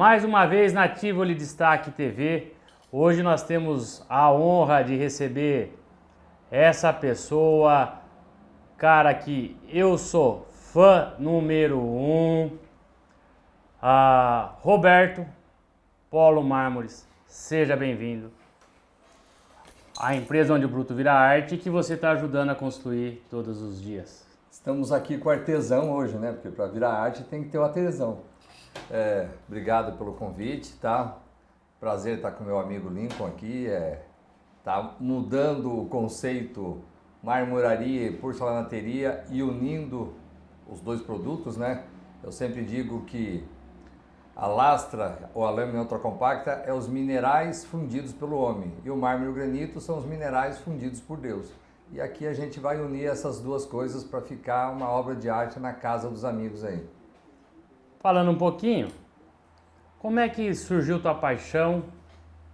Mais uma vez na Tivoli Destaque TV. Hoje nós temos a honra de receber essa pessoa, cara, que eu sou fã número 1, Roberto Polo Mármores. Seja bem-vindo. A empresa onde o bruto vira arte, que você está ajudando a construir todos os dias. Estamos aqui com o artesão hoje, né? Porque para virar arte tem que ter o artesão. Obrigado pelo convite, tá? Prazer estar com meu amigo Lincoln aqui. Tá mudando o conceito marmoraria e porcelanateria e unindo os dois produtos, né? Eu sempre digo que a lastra ou a lâmina ultracompacta é os minerais fundidos pelo homem e o mármore e o granito são os minerais fundidos por Deus. E aqui a gente vai unir essas duas coisas para ficar uma obra de arte na casa dos amigos aí. Falando um pouquinho, como é que surgiu tua paixão?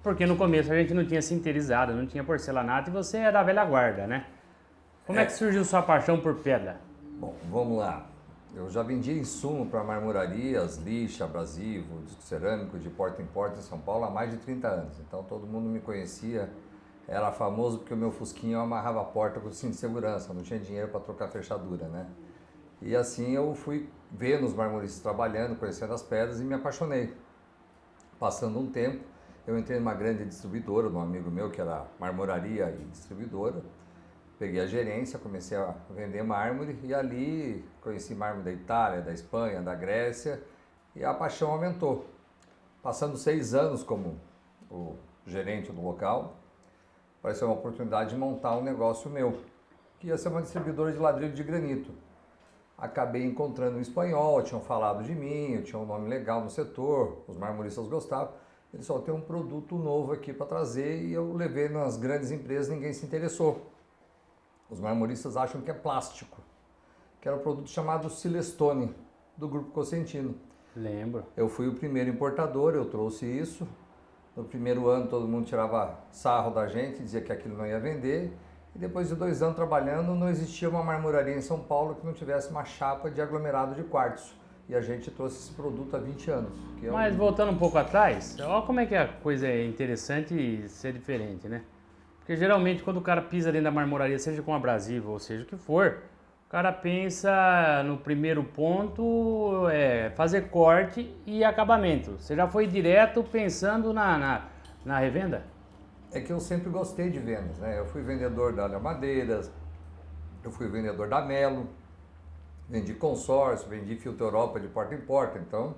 Porque no começo a gente não tinha sinterizado, não tinha porcelanato e você é da velha guarda, né? Como é que surgiu sua paixão por pedra? Bom, vamos lá. Eu já vendia insumo para marmorarias, lixa, abrasivo, disco cerâmico de porta em porta em São Paulo há mais de 30 anos. Então todo mundo me conhecia, era famoso porque o meu fusquinha eu amarrava a porta com cinto de segurança, não tinha dinheiro para trocar fechadura, né? E assim eu fui vendo os marmoristas trabalhando, conhecendo as pedras e me apaixonei. Passando um tempo, eu entrei numa grande distribuidora, de um amigo meu que era marmoraria e distribuidora. Peguei a gerência, comecei a vender mármore e ali conheci mármore da Itália, da Espanha, da Grécia e a paixão aumentou. Passando 6 anos como o gerente do local, apareceu uma oportunidade de montar um negócio meu, que ia ser uma distribuidora de ladrilho de granito. Acabei encontrando um espanhol, tinham falado de mim, eu tinha um nome legal no setor, os marmoristas gostavam. Eles só tem um produto novo aqui para trazer e eu levei nas grandes empresas, ninguém se interessou. Os marmoristas acham que é plástico, que era um produto chamado Silestone, do Grupo Cosentino. Lembro. Eu fui o primeiro importador, eu trouxe isso. No primeiro ano todo mundo tirava sarro da gente, dizia que aquilo não ia vender. E depois de 2 anos trabalhando, não existia uma marmoraria em São Paulo que não tivesse uma chapa de aglomerado de quartzo. E a gente trouxe esse produto há 20 anos. Mas voltando um pouco atrás, olha como é que a coisa é interessante e ser diferente, né? Porque geralmente quando o cara pisa dentro da marmoraria, seja com abrasivo ou seja o que for, o cara pensa no primeiro ponto, fazer corte e acabamento. Você já foi direto pensando na revenda? É que eu sempre gostei de vendas, né? Eu fui vendedor da Alha Madeiras, eu fui vendedor da Melo, vendi consórcio, vendi Filtro Europa de porta em porta, então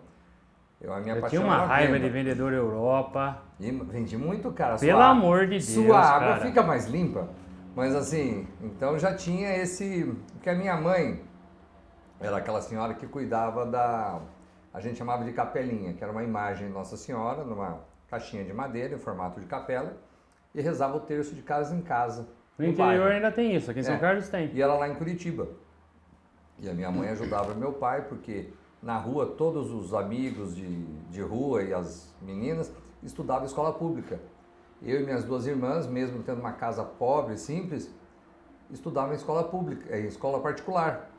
a minha Eu paixão tinha uma era raiva venda. de vendedor Europa. E vendi muito, cara. Pelo amor de Deus, sua água cara. fica mais limpa. Mas assim, então já tinha esse... Porque a minha mãe era aquela senhora que cuidava a gente chamava de capelinha, que era uma imagem de Nossa Senhora, numa caixinha de madeira, em formato de capela, e rezava o terço de casa em casa. No interior ainda tem isso, aqui em São Carlos tem. E ela lá em Curitiba. E a minha mãe ajudava meu pai, porque na rua todos os amigos de rua e as meninas estudavam escola pública. Eu e minhas 2 irmãs, mesmo tendo uma casa pobre, simples, estudavam em escola pública, em escola particular.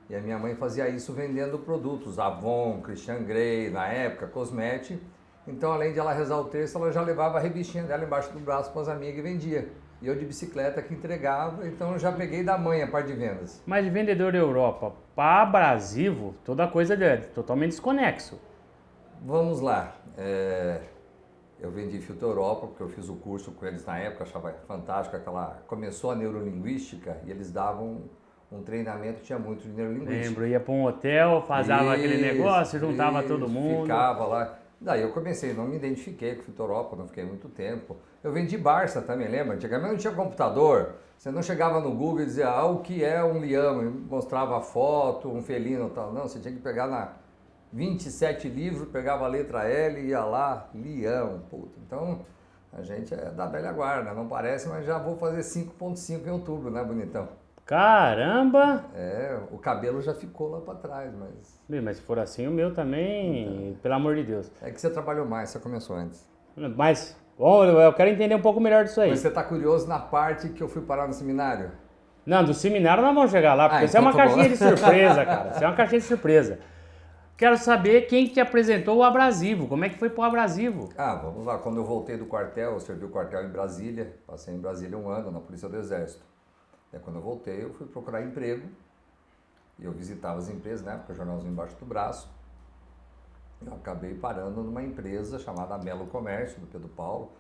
E a minha mãe fazia isso vendendo produtos, Avon, Christian Grey, na época, Cosmete. Então, além de ela rezar o terço, ela já levava a revistinha dela embaixo do braço para as amigas e vendia. E eu de bicicleta que entregava, então eu já peguei da mãe a parte de vendas. Mas de vendedor Europa para abrasivo, toda coisa é totalmente desconexo. Vamos lá. Eu vendi Filtro Europa, porque eu fiz o curso com eles na época, achava fantástico. Começou a neurolinguística e eles davam um treinamento, tinha muito de neurolinguística. Lembro, ia para um hotel, fazia aquele negócio, juntava todo mundo. Ficava lá. Daí eu comecei, não me identifiquei com Filtro Europa, não fiquei muito tempo. Eu vendi Barça também, lembra? Antigamente não tinha computador, você não chegava no Google e dizia, o que é um liamo? E mostrava a foto, um felino e tal. Não, você tinha que pegar na 27 livros, pegava a letra L e ia lá, lião. Puta. Então, a gente é da velha guarda, não parece, mas já vou fazer 5.5 em outubro, né, bonitão? Caramba! O cabelo já ficou lá para trás, mas... Mas se for assim, o meu também, pelo amor de Deus. É que você trabalhou mais, você começou antes. Mas, bom, eu quero entender um pouco melhor disso aí. Mas você está curioso na parte que eu fui parar no seminário? Não, do seminário nós vamos chegar lá, porque isso é então uma tá bom. caixinha de surpresa, cara. Isso é uma caixinha de surpresa. Quero saber quem que te apresentou o abrasivo. Como é que foi pro abrasivo? Vamos lá. Quando eu voltei do quartel, eu servi o quartel em Brasília. Passei em Brasília 1 ano na Polícia do Exército. Quando eu voltei, eu fui procurar emprego. E eu visitava as empresas, né? Porque o jornalzinho embaixo do braço. Eu acabei parando numa empresa chamada Melo Comércio, do Pedro Paulo.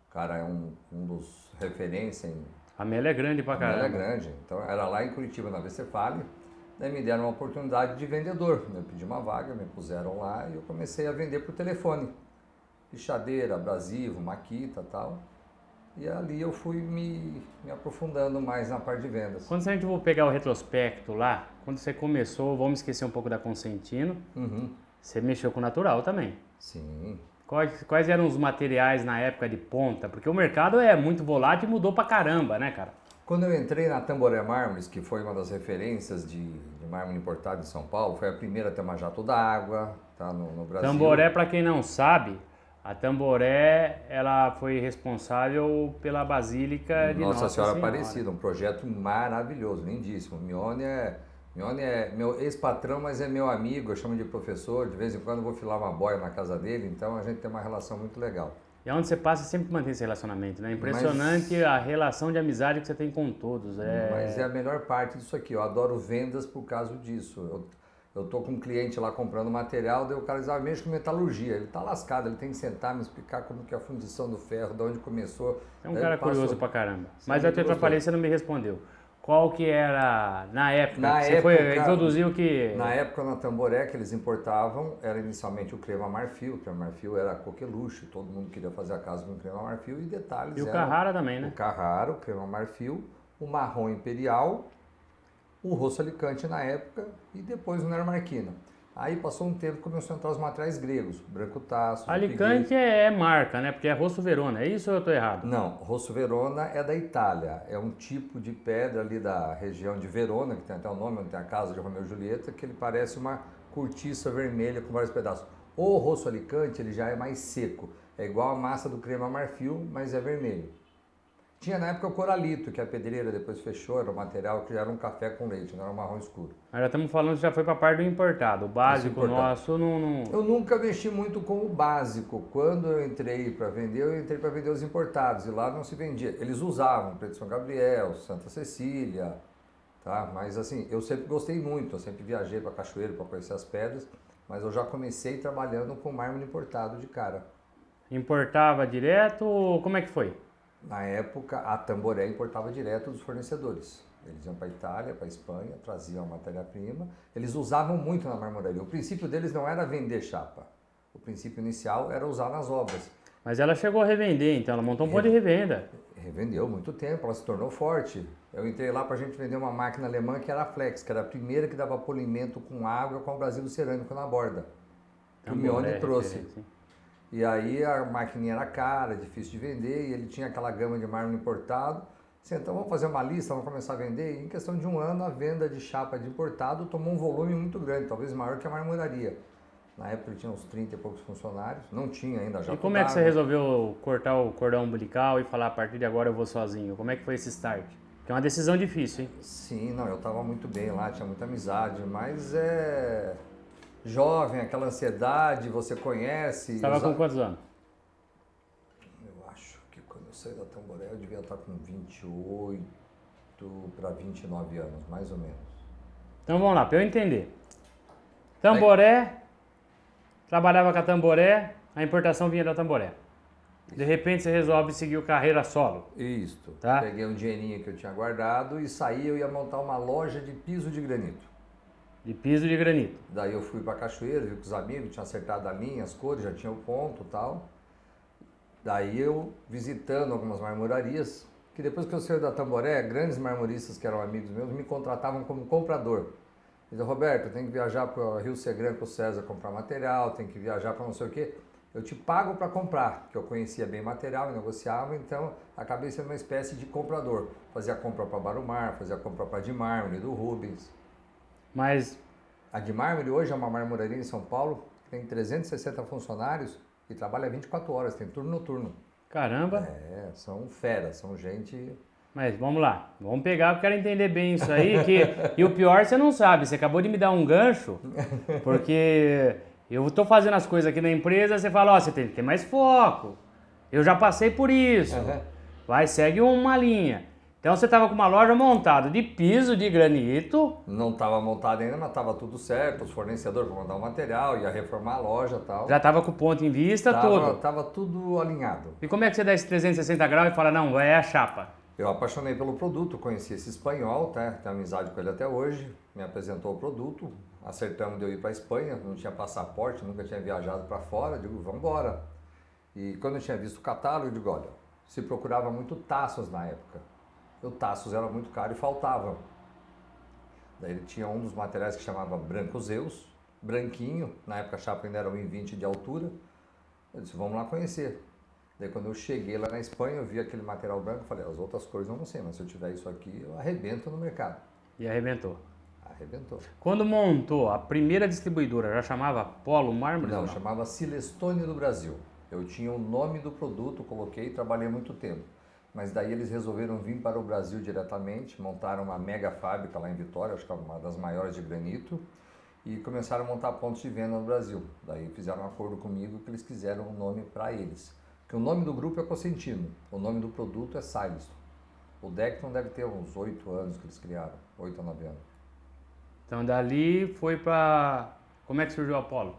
O cara é um dos referências em... A Melo é grande pra caramba. A Melo é grande. Então, era lá em Curitiba, na Vestefale. Daí me deram uma oportunidade de vendedor. Eu pedi uma vaga, me puseram lá e eu comecei a vender por telefone. Pichadeira, abrasivo, maquita e tal. E ali eu fui me aprofundando mais na parte de vendas. Quando a gente for pegar o retrospecto lá, quando você começou, vamos esquecer um pouco da Consentino, você mexeu com o natural também. Sim. Quais eram os materiais na época de ponta? Porque o mercado é muito volátil e mudou pra caramba, né, cara? Quando eu entrei na Tamboré Mármores, que foi uma das referências de mármore importado de São Paulo, foi a primeira a ter uma jato d'água, tá, no Brasil. Tamboré, para quem não sabe, a Tamboré, ela foi responsável pela Basílica de Nossa Senhora Aparecida, um projeto maravilhoso, lindíssimo. Mione é meu ex-patrão, mas é meu amigo, eu chamo de professor, de vez em quando eu vou filar uma boia na casa dele, então a gente tem uma relação muito legal. E onde você passa, sempre mantém esse relacionamento, né? Impressionante a relação de amizade que você tem com todos. Mas é a melhor parte disso aqui, eu adoro vendas por causa disso. Eu tô com um cliente lá comprando material, daí o cara diz, mexe com metalurgia, ele tá lascado, ele tem que sentar, me explicar como que é a fundição do ferro, de onde começou. É um cara curioso pra caramba. Mas eu te atrapalhei, você não me respondeu. Qual que era, na época, você introduziu que... Na época, na Tamboré, que eles importavam, era inicialmente o crema marfil. O crema marfil era coqueluche, todo mundo queria fazer a casa com crema marfil e detalhes. E o Carrara também, né? O Carrara, o crema marfil, o marrom imperial, o rosso alicante na época e depois o Nermarquina. Aí passou um tempo e começou a entrar os materiais gregos, branco taço. Alicante é marca, né? Porque é Rosso Verona, é isso ou eu tô errado? Não, Rosso Verona é da Itália, é um tipo de pedra ali da região de Verona, que tem até o nome, onde tem a casa de Romeu e Julieta, que ele parece uma cortiça vermelha com vários pedaços. O Rosso Alicante, ele já é mais seco, é igual a massa do crema marfil, mas é vermelho. Tinha na época o coralito, que a pedreira depois fechou, era um material que já era um café com leite, não era um marrom escuro. Mas já estamos falando que já foi para a parte do importado, o básico nosso não... Eu nunca mexi muito com o básico. Quando eu entrei para vender, eu entrei para vender os importados e lá não se vendia. Eles usavam Preto São Gabriel, Santa Cecília, tá? Mas assim, eu sempre gostei muito, eu sempre viajei para Cachoeiro para conhecer as pedras, mas eu já comecei trabalhando com mármore importado de cara. Importava direto ou como é que foi? Na época, a Tamboré importava direto dos fornecedores. Eles iam para a Itália, para a Espanha, traziam a matéria-prima. Eles usavam muito na marmoraria. O princípio deles não era vender chapa. O princípio inicial era usar nas obras. Mas ela chegou a revender, então ela montou um ponto de revenda. Revendeu muito tempo, ela se tornou forte. Eu entrei lá para a gente vender uma máquina alemã que era a Flex, que era a primeira que dava polimento com água com o Brasil cerâmico na borda. Que o Mione trouxe. E aí a maquininha era cara, difícil de vender, e ele tinha aquela gama de mármore importado. Assim, então vamos fazer uma lista, vamos começar a vender. E em questão de 1 ano, a venda de chapa de importado tomou um volume muito grande, talvez maior que a marmoraria. Na época ele tinha uns 30 e poucos funcionários, não tinha ainda já. E como é que você resolveu cortar o cordão umbilical e falar, a partir de agora eu vou sozinho? Como é que foi esse start? Que é uma decisão difícil, hein? Sim, não, eu estava muito bem lá, tinha muita amizade, mas jovem, aquela ansiedade, você conhece... Você estava com quantos anos? Eu acho que quando eu saí da Tamboré eu devia estar com 28 para 29 anos, mais ou menos. Então vamos lá, para eu entender. Tamboré, trabalhava com a Tamboré, a importação vinha da Tamboré. De repente você resolve seguir carreira solo. Isso, tá? Peguei um dinheirinho que eu tinha guardado e saí, eu ia montar uma loja de piso de granito. De piso de granito. Daí eu fui para Cachoeiro, vi com os amigos, tinha acertado a linha, as cores, já tinha o ponto e tal. Daí eu visitando algumas marmorarias, que depois que eu saí da Tamboré, grandes marmoristas que eram amigos meus me contratavam como comprador. Diziam, Roberto, tem que viajar para o Rio Segran com o César comprar material, tem que viajar para não sei o quê. Eu te pago para comprar, que eu conhecia bem material e negociava, então acabei sendo uma espécie de comprador. Fazia compra para Barumar, fazia compra para de mármore, do Rubens. Mas a de mármore hoje é uma marmoraria em São Paulo, que tem 360 funcionários e trabalha 24 horas, tem turno noturno. Caramba! São feras, são gente... Mas vamos lá, vamos pegar, eu quero entender bem isso aí, e o pior você não sabe, você acabou de me dar um gancho, porque eu tô fazendo as coisas aqui na empresa, você fala, ó, você tem que ter mais foco, eu já passei por isso, vai, segue uma linha. Então você tava com uma loja montada de piso de granito. Não estava montada ainda, mas estava tudo certo, os fornecedores vão mandar o material, ia reformar a loja e tal. Já tava com o ponto em vista, tudo. Tava tudo alinhado. E como é que você dá esse 360 graus e fala, não, é a chapa? Eu apaixonei pelo produto, conheci esse espanhol, tá? Tenho amizade com ele até hoje, me apresentou o produto, acertamos de eu ir para a Espanha, não tinha passaporte, nunca tinha viajado para fora, digo, vamos embora. E quando eu tinha visto o catálogo, eu digo, olha, se procurava muito Taços na época. O Taços era muito caro e faltava. Daí ele tinha um dos materiais que chamava Branco Zeus, branquinho, na época a chapa ainda era 1,20 de altura. Eu disse, vamos lá conhecer. Daí quando eu cheguei lá na Espanha, eu vi aquele material branco, falei, as outras cores eu não sei, mas se eu tiver isso aqui, eu arrebento no mercado. E arrebentou. Arrebentou. Quando montou, a primeira distribuidora já chamava Polo Mármore? Não, chamava Silestone do Brasil. Eu tinha o nome do produto, coloquei e trabalhei muito tempo. Mas daí eles resolveram vir para o Brasil diretamente, montaram uma mega fábrica lá em Vitória, acho que é uma das maiores de granito, e começaram a montar pontos de venda no Brasil. Daí fizeram um acordo comigo que eles quiseram um nome para eles. Porque o nome do grupo é Cosentino, o nome do produto é Silestone. O Decton deve ter uns 8 anos que eles criaram, 8 a 9 anos. Então dali foi para... Como é que surgiu a Apollo?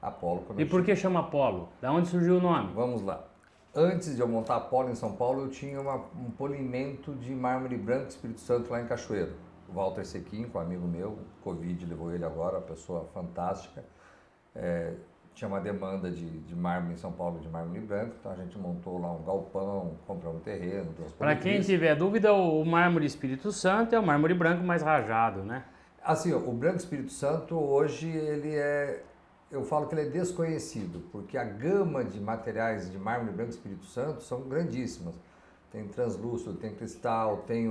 Apollo. E por que chama Apollo? Da onde surgiu o nome? Vamos lá. Antes de eu montar a Apollo em São Paulo, eu tinha um polimento de mármore branco Espírito Santo lá em Cachoeiro. O Walter Sequim, um amigo meu, Covid levou ele agora, uma pessoa fantástica. Tinha uma demanda de mármore em São Paulo, de mármore branco, então a gente montou lá um galpão, compramos um terreno. Para quem tiver dúvida, o mármore Espírito Santo é o mármore branco mais rajado, né? Assim, o branco Espírito Santo hoje ele é... Eu falo que ele é desconhecido, porque a gama de materiais de mármore branco Espírito Santo são grandíssimas. Tem translúcido, tem cristal, tem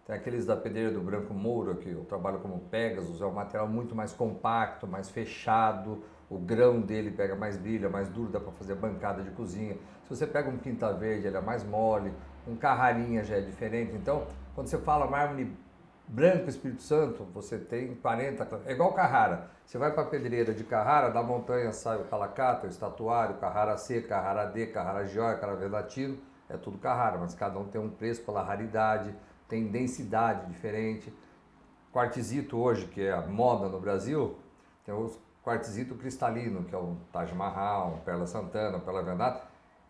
aqueles da pedreira do Branco Moura, que eu trabalho como Pegasus, é um material muito mais compacto, mais fechado, o grão dele pega mais brilho, é mais duro, dá para fazer bancada de cozinha. Se você pega um Quinta Verde, ele é mais mole, um Carrarinha já é diferente. Então, quando você fala mármore branco Espírito Santo, você tem 40, é igual Carrara. Você vai para a pedreira de Carrara, da montanha sai o Calacata, o Estatuário, Carrara C, Carrara D, Carrara Joia, Carrara Velatino, é tudo Carrara, mas cada um tem um preço pela raridade, tem densidade diferente. Quartzito hoje, que é a moda no Brasil, tem o quartzito cristalino, que é o Taj Mahal, Perla Santana, Perla Venata,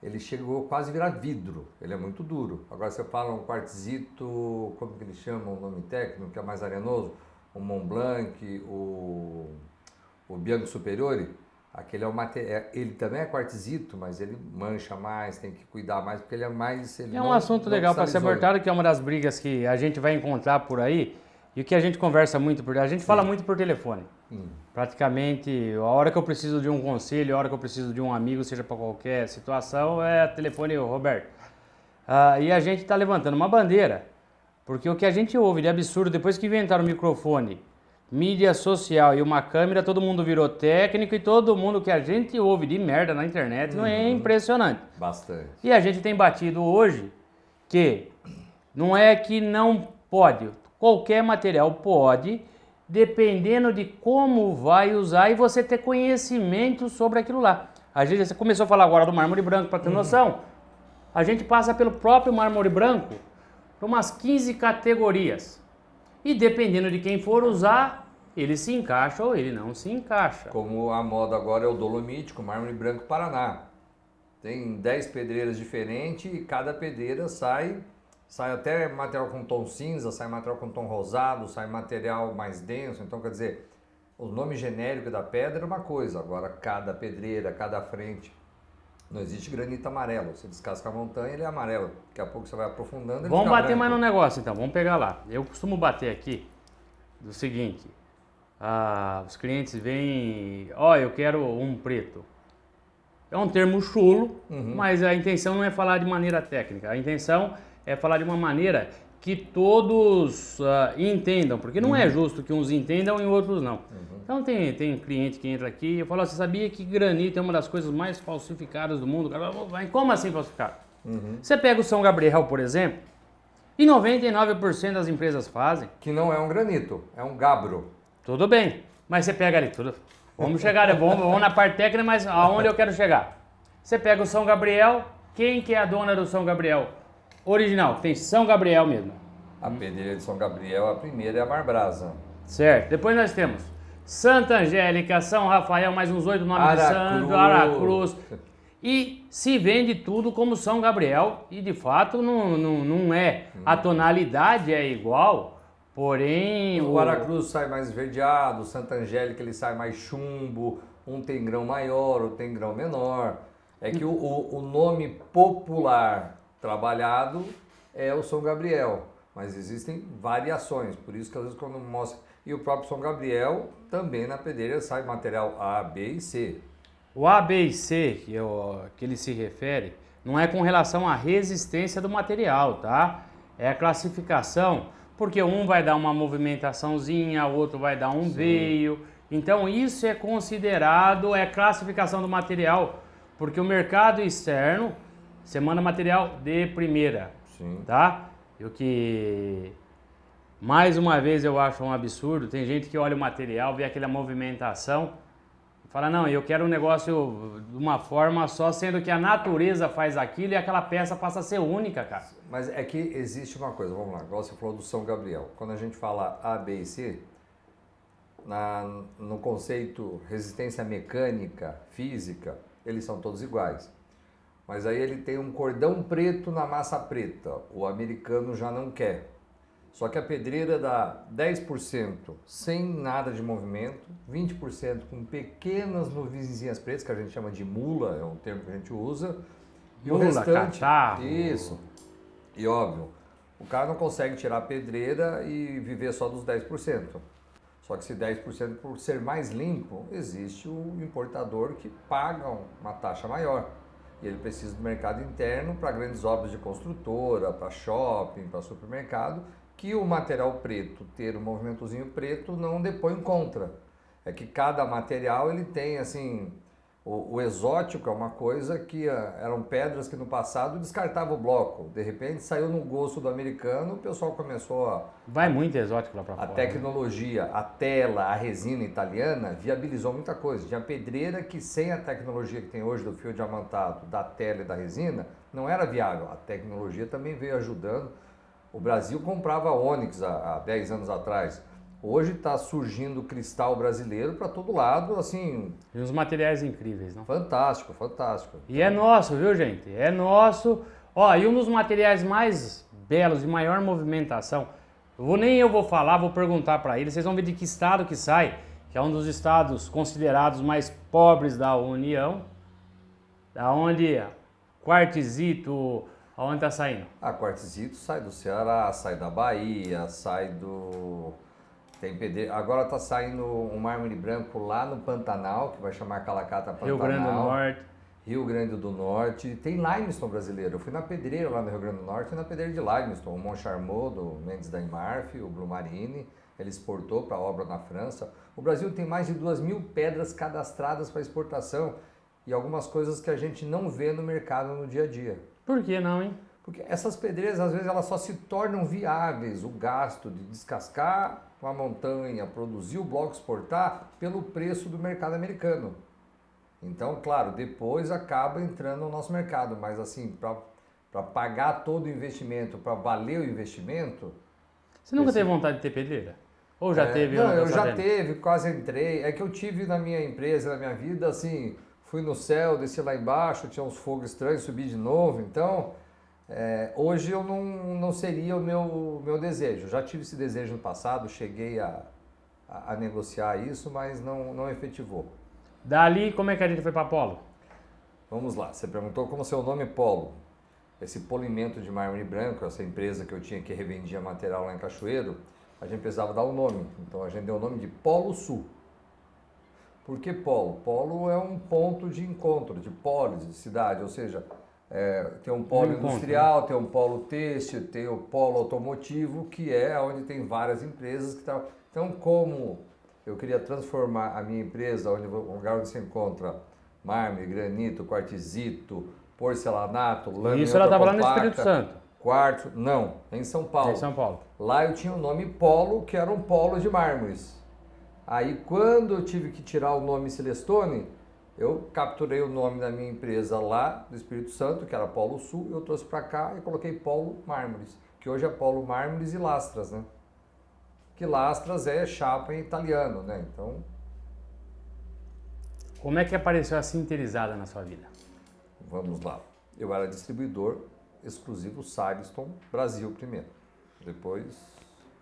ele chegou quase a virar vidro, ele é muito duro. Agora você fala um quartzito, como que eles chamam o nome técnico, que é mais arenoso, o Mont Blanc, o Bianco Superiore, aquele é o material, ele também é quartzito, mas ele mancha mais, tem que cuidar mais, porque ele é mais... Ele é um assunto legal para ser abordado, que é uma das brigas que a gente vai encontrar por aí, e o que a gente conversa muito por aí, a gente fala muito por telefone. Praticamente, a hora que eu preciso de um conselho, a hora que eu preciso de um amigo, seja para qualquer situação, é telefone, Roberto. E a gente está levantando uma bandeira, porque o que a gente ouve de absurdo, depois que inventaram o microfone, mídia social e uma câmera, todo mundo virou técnico e todo mundo que a gente ouve de merda na internet não é impressionante. Bastante. E a gente tem batido hoje que não é que não pode, qualquer material pode, dependendo de como vai usar e você ter conhecimento sobre aquilo lá. A gente, você começou a falar agora do mármore branco, para ter noção. A gente passa pelo próprio mármore branco por umas 15 categorias. E dependendo de quem for usar, ele se encaixa ou ele não se encaixa. Como a moda agora é o dolomítico, mármore branco Paraná. Tem 10 pedreiras diferentes e cada pedreira sai até material com tom cinza, sai material com tom rosado, sai material mais denso. Então, quer dizer, o nome genérico da pedra é uma coisa, agora cada pedreira, cada frente. Não existe granito amarelo. Você descasca a montanha, ele é amarelo. Daqui a pouco você vai aprofundando, ele vamos fica bater branco. mais no negócio então, vamos pegar lá. Eu costumo bater aqui do seguinte, os clientes vêm, eu quero um preto. É um termo chulo, mas a intenção não é falar de maneira técnica. A intenção é falar de uma maneira que todos entendam, porque não é justo que uns entendam e outros não. Então tem cliente que entra aqui e fala, você sabia que granito é uma das coisas mais falsificadas do mundo? Como assim falsificado? Você pega o São Gabriel, por exemplo, E 99% das empresas fazem. Que não é um granito, é um gabbro. Tudo bem, mas você pega ali tudo. Vamos chegar, vamos na parte técnica, mas aonde eu quero chegar? Você pega o São Gabriel, quem que é a dona do São Gabriel? Original, tem São Gabriel mesmo. A pedreira de São Gabriel, a primeira é a Marbrasa. Certo, depois nós temos Santa Angélica, São Rafael, mais uns 8 nomes de santo, Aracruz. E se vende tudo como São Gabriel, e de fato não é. A tonalidade é igual, porém... O Aracruz sai mais esverdeado, o Santa Angélica ele sai mais chumbo, um tem grão maior, outro tem grão menor. É que o nome popular trabalhado é o São Gabriel, mas existem variações, por isso que às vezes quando mostra... E o próprio São Gabriel também na pedreira sai material A, B e C. O A, B e C, que ele se refere, não é com relação à resistência do material, tá? É a classificação, porque um vai dar uma movimentaçãozinha, o outro vai dar um veio. Então isso é considerado, é classificação do material, porque o mercado externo, você manda material de primeira, tá? E o que, mais uma vez, eu acho um absurdo, tem gente que olha o material, vê aquela movimentação, fala, não, eu quero um negócio de uma forma só, sendo que a natureza faz aquilo e aquela peça passa a ser única, cara. Mas é que existe uma coisa, vamos lá, igual você falou do São Gabriel. Quando a gente fala A, B e C, no conceito resistência mecânica, física, eles são todos iguais. Mas aí ele tem um cordão preto na massa preta, o americano já não quer. Só que a pedreira dá 10% sem nada de movimento, 20% com pequenas nuvenzinhas pretas, que a gente chama de mula, é um termo que a gente usa. E mula, o restante, catarro. isso. E óbvio, o cara não consegue tirar a pedreira e viver só dos 10%. Só que esse 10%, por ser mais limpo, existe o importador que paga uma taxa maior. E ele precisa do mercado interno para grandes obras de construtora, para shopping, para supermercado, que o material preto, ter um movimentozinho preto, não depõe contra. É que cada material ele tem, assim, o exótico é uma coisa que eram pedras que no passado descartava o bloco. De repente saiu no gosto do americano, o pessoal começou a... Vai muito exótico lá para fora. A tecnologia, a tela, a resina italiana viabilizou muita coisa. Tinha pedreira que sem a tecnologia que tem hoje do fio diamantado, da tela e da resina, não era viável. A tecnologia também veio ajudando. O Brasil comprava ônix há 10 anos atrás. Hoje está surgindo cristal brasileiro para todo lado, assim... E uns materiais incríveis, não? Fantástico, fantástico. E é nosso, viu, gente? É nosso. Ó, e um dos materiais mais belos, de maior movimentação, eu vou falar, vou perguntar para eles, vocês vão ver de que estado que sai, que é um dos estados considerados mais pobres da União, da onde quartzito... Aonde tá saindo? A quartzito sai do Ceará, sai da Bahia, sai do... Tem pedreiro. Agora tá saindo um mármore branco lá no Pantanal, que vai chamar Calacata Pantanal. Rio Grande do Norte. Rio Grande do Norte. Tem limestone brasileiro. Eu fui na pedreira lá no Rio Grande do Norte e na pedreira de limestone. O Montcharmot, do Mendes da Imarfe, o Blue Marine. Ele exportou para obra na França. O Brasil tem mais de 2.000 pedras cadastradas para exportação e algumas coisas que a gente não vê no mercado no dia a dia. Por que não, hein? Porque essas pedreiras, às vezes, elas só se tornam viáveis, o gasto de descascar uma montanha, produzir o bloco, exportar, pelo preço do mercado americano. Então, claro, depois acaba entrando no nosso mercado, mas assim, para pagar todo o investimento, para valer o investimento... Você nunca teve vontade de ter pedreira? Ou já teve? Não, eu já teve, quase entrei. É que eu tive na minha empresa, na minha vida, assim... Fui no céu, desci lá embaixo, tinha uns fogos estranhos, subi de novo. Então, hoje eu não seria o meu desejo. Já tive esse desejo no passado, cheguei a negociar isso, mas não efetivou. Dali, como é que a gente foi para Polo? Vamos lá, você perguntou como seu nome é Polo. Esse polimento de mármore branco, essa empresa que eu tinha que revendia material lá em Cachoeiro, a gente precisava dar um nome. Então a gente deu o nome de Polo Sul. Por que polo? Polo é um ponto de encontro, de polis, de cidade, ou seja, tem um polo industrial, tem um polo têxtil, tem o polo automotivo, que é onde tem várias empresas que estão... Então, como eu queria transformar a minha empresa, o lugar onde se encontra mármore, granito, quartzito, porcelanato, lâmina isso ela estava lá no compacta, Espírito Santo. Quartzo, não, em São Paulo. Em São Paulo. Lá eu tinha o nome Polo, que era um polo de mármores. Aí quando eu tive que tirar o nome Celestone, eu capturei o nome da minha empresa lá do Espírito Santo, que era Polo Sul, eu trouxe para cá e coloquei Polo Mármores, que hoje é Polo Mármores e Lastras, né? Que Lastras é chapa em italiano, né? Então, Como é que apareceu a sinterizada na sua vida? vamos lá. Eu era distribuidor exclusivo Silestone Brasil primeiro, depois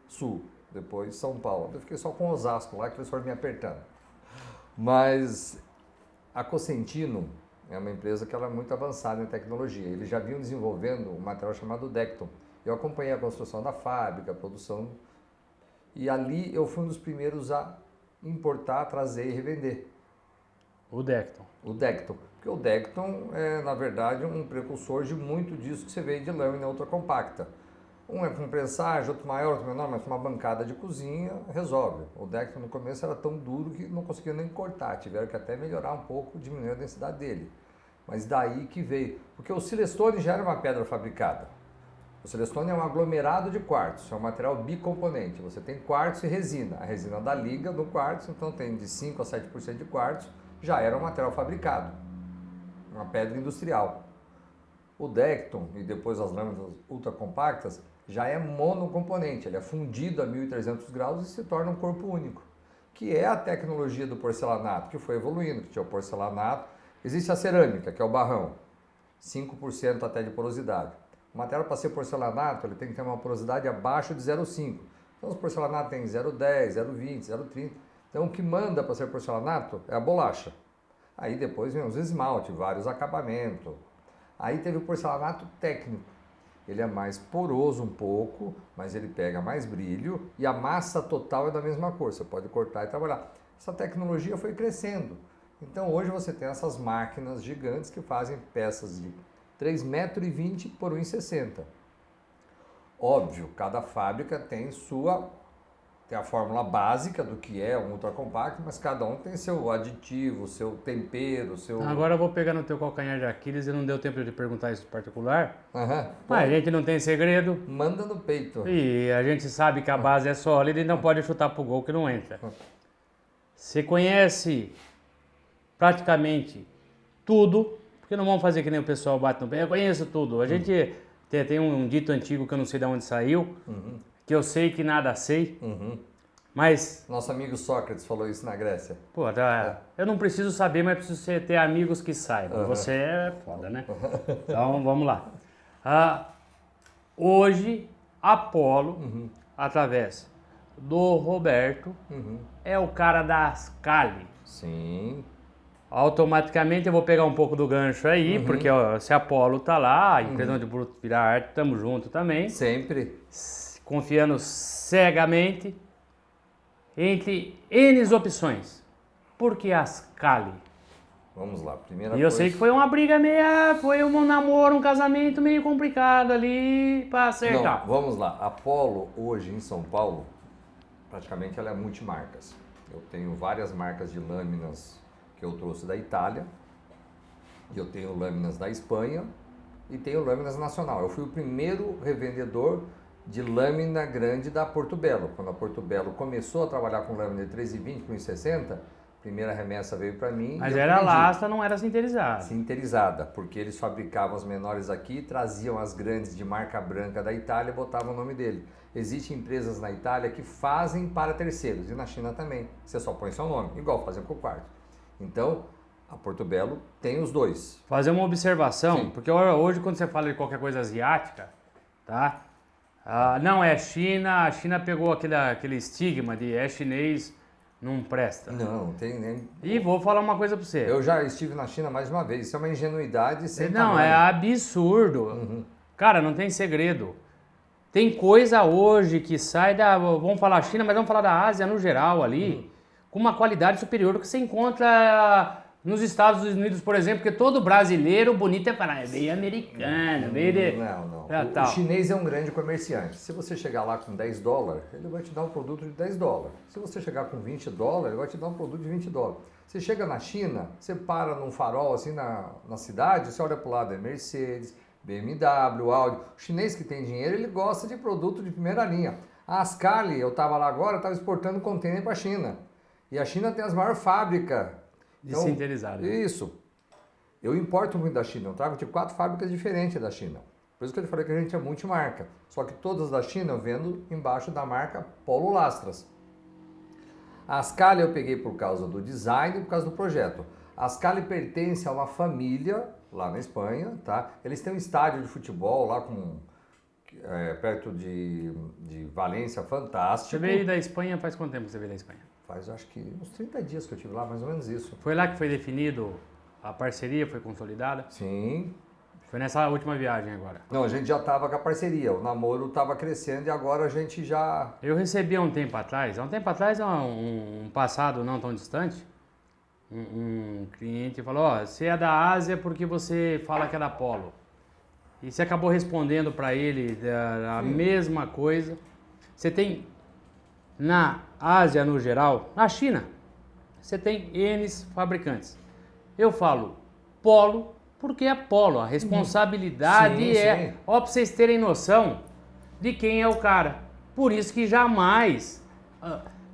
Sul, depois São Paulo. Eu fiquei só com Osasco lá, que eles foram me apertando. Mas a Cosentino é uma empresa que ela é muito avançada em tecnologia. Eles já vinham desenvolvendo um material chamado Decton. Eu acompanhei a construção da fábrica, a produção, e ali eu fui um dos primeiros a importar, trazer e revender O Decton. o Decton. Porque o Decton é, na verdade, um precursor de muito disso que você vê de lâmina ultracompacta. Um é com prensagem, outro maior, outro menor, mas uma bancada de cozinha resolve. O Decton no começo era tão duro que não conseguia nem cortar, tiveram que até melhorar um pouco, diminuir a densidade dele. Mas daí que veio, porque o Silestone já era uma pedra fabricada. O Silestone é um aglomerado de quartzo, é um material bicomponente. Você tem quartzo e resina. A resina dá liga no quartzo, então tem de 5 a 7% de quartzo, já era um material fabricado, uma pedra industrial. O Decton e depois as lâminas ultracompactas já é monocomponente, ele é fundido a 1300 graus e se torna um corpo único, que é a tecnologia do porcelanato, que foi evoluindo, que tinha o porcelanato, existe a cerâmica, que é o barrão, 5% até de porosidade. O material para ser porcelanato, ele tem que ter uma porosidade abaixo de 0,5. Então os porcelanatos têm 0,10, 0,20, 0,30. Então o que manda para ser porcelanato é a bolacha. Aí depois vem os esmaltes, vários acabamentos. Aí teve o porcelanato técnico. Ele é mais poroso um pouco, mas ele pega mais brilho e a massa total é da mesma cor. Você pode cortar e trabalhar. Essa tecnologia foi crescendo. Então hoje você tem essas máquinas gigantes que fazem peças de 3,20 metros por 1,60 m. Óbvio, cada fábrica tem a fórmula básica do que é um ultracompacto, mas cada um tem seu aditivo, seu tempero, seu... Agora eu vou pegar no teu calcanhar de Aquiles e não deu tempo de perguntar isso em particular. Aham. Mas a gente não tem segredo. Manda no peito. E a gente sabe que a base é sólida e não pode chutar pro gol que não entra. Você conhece praticamente tudo, porque não vamos fazer que nem o pessoal bate no pé. Eu conheço tudo. A gente tem um dito antigo que eu não sei de onde saiu, que eu sei que nada sei, mas... Nosso amigo Sócrates falou isso na Grécia. Pô, eu não preciso saber, mas preciso ter amigos que saibam. Você é foda, né? Então, vamos lá. Hoje, Apolo, através do Roberto, é o cara da Ascali. Sim. Automaticamente eu vou pegar um pouco do gancho aí, porque ó, se Apolo tá lá, a empresa de Bruto Virar Arte, tamo junto também. Sempre. Confiando cegamente entre N opções. Por que Ascali? Vamos lá, primeira E eu coisa... sei que foi uma briga foi um namoro, um casamento meio complicado ali pra acertar. Não, vamos lá. Apolo, hoje em São Paulo, praticamente ela é multimarcas. Eu tenho várias marcas de lâminas que eu trouxe da Itália, eu tenho lâminas da Espanha e tenho lâminas nacional. Eu fui o primeiro revendedor de lâmina grande da Porto Belo. Quando a Porto Belo começou a trabalhar com lâmina de 3,20 por 1,60, a primeira remessa veio para mim. Mas era lasta, não era sinterizada. Sinterizada, porque eles fabricavam as menores aqui, traziam as grandes de marca branca da Itália e botavam o nome dele. Existem empresas na Itália que fazem para terceiros e na China também. Você só põe seu nome, igual fazem com o quarto. Então, a Porto Belo tem os dois. Fazer uma observação, Sim. porque hoje quando você fala de qualquer coisa asiática, tá? Não é China, a China pegou aquele estigma de é chinês, não presta. Não, tem nem... E vou falar uma coisa pra você. Eu já estive na China mais de uma vez, isso é uma ingenuidade sem Não, tamanho. é absurdo. Cara, não tem segredo. Tem coisa hoje que sai vamos falar China, mas vamos falar da Ásia no geral ali, com uma qualidade superior do que você encontra nos Estados Unidos, por exemplo, porque todo brasileiro bonito é falar, é meio americano, meio de... Não. Tal. O chinês é um grande comerciante. Se você chegar lá com $10, ele vai te dar um produto de $10. Se você chegar com $20, ele vai te dar um produto de $20. Você chega na China, você para num farol assim na cidade, você olha para o lado, é Mercedes, BMW, Audi. O chinês que tem dinheiro, ele gosta de produto de primeira linha. A Ascali, eu estava lá agora, estava exportando container para a China. E a China tem as maiores fábricas. De sinterizado. Isso. Eu importo muito da China, eu trago de 4 fábricas diferentes da China. Por isso que eu falei que a gente é multimarca. Só que todas da China eu vendo embaixo da marca Polo Lastras. A Ascali eu peguei por causa do design e por causa do projeto. A Ascali pertence a uma família lá na Espanha, tá? Eles têm um estádio de futebol lá perto de Valência, fantástico. Você veio da Espanha, faz quanto tempo que você veio da Espanha? Faz acho que uns 30 dias que eu estive lá, mais ou menos isso. Foi lá que foi definido a parceria, foi consolidada? Sim. Foi nessa última viagem agora? Não, a gente já estava com a parceria, o namoro estava crescendo e agora a gente já... Eu recebi há um tempo atrás, um passado não tão distante, um cliente falou, ó, você é da Ásia porque você fala que é da Polo. E você acabou respondendo para ele a mesma coisa. Você tem, na Ásia no geral, na China, você tem N fabricantes. Eu falo Polo porque é Polo, a responsabilidade sim. Ó, pra vocês terem noção de quem é o cara. Por isso que jamais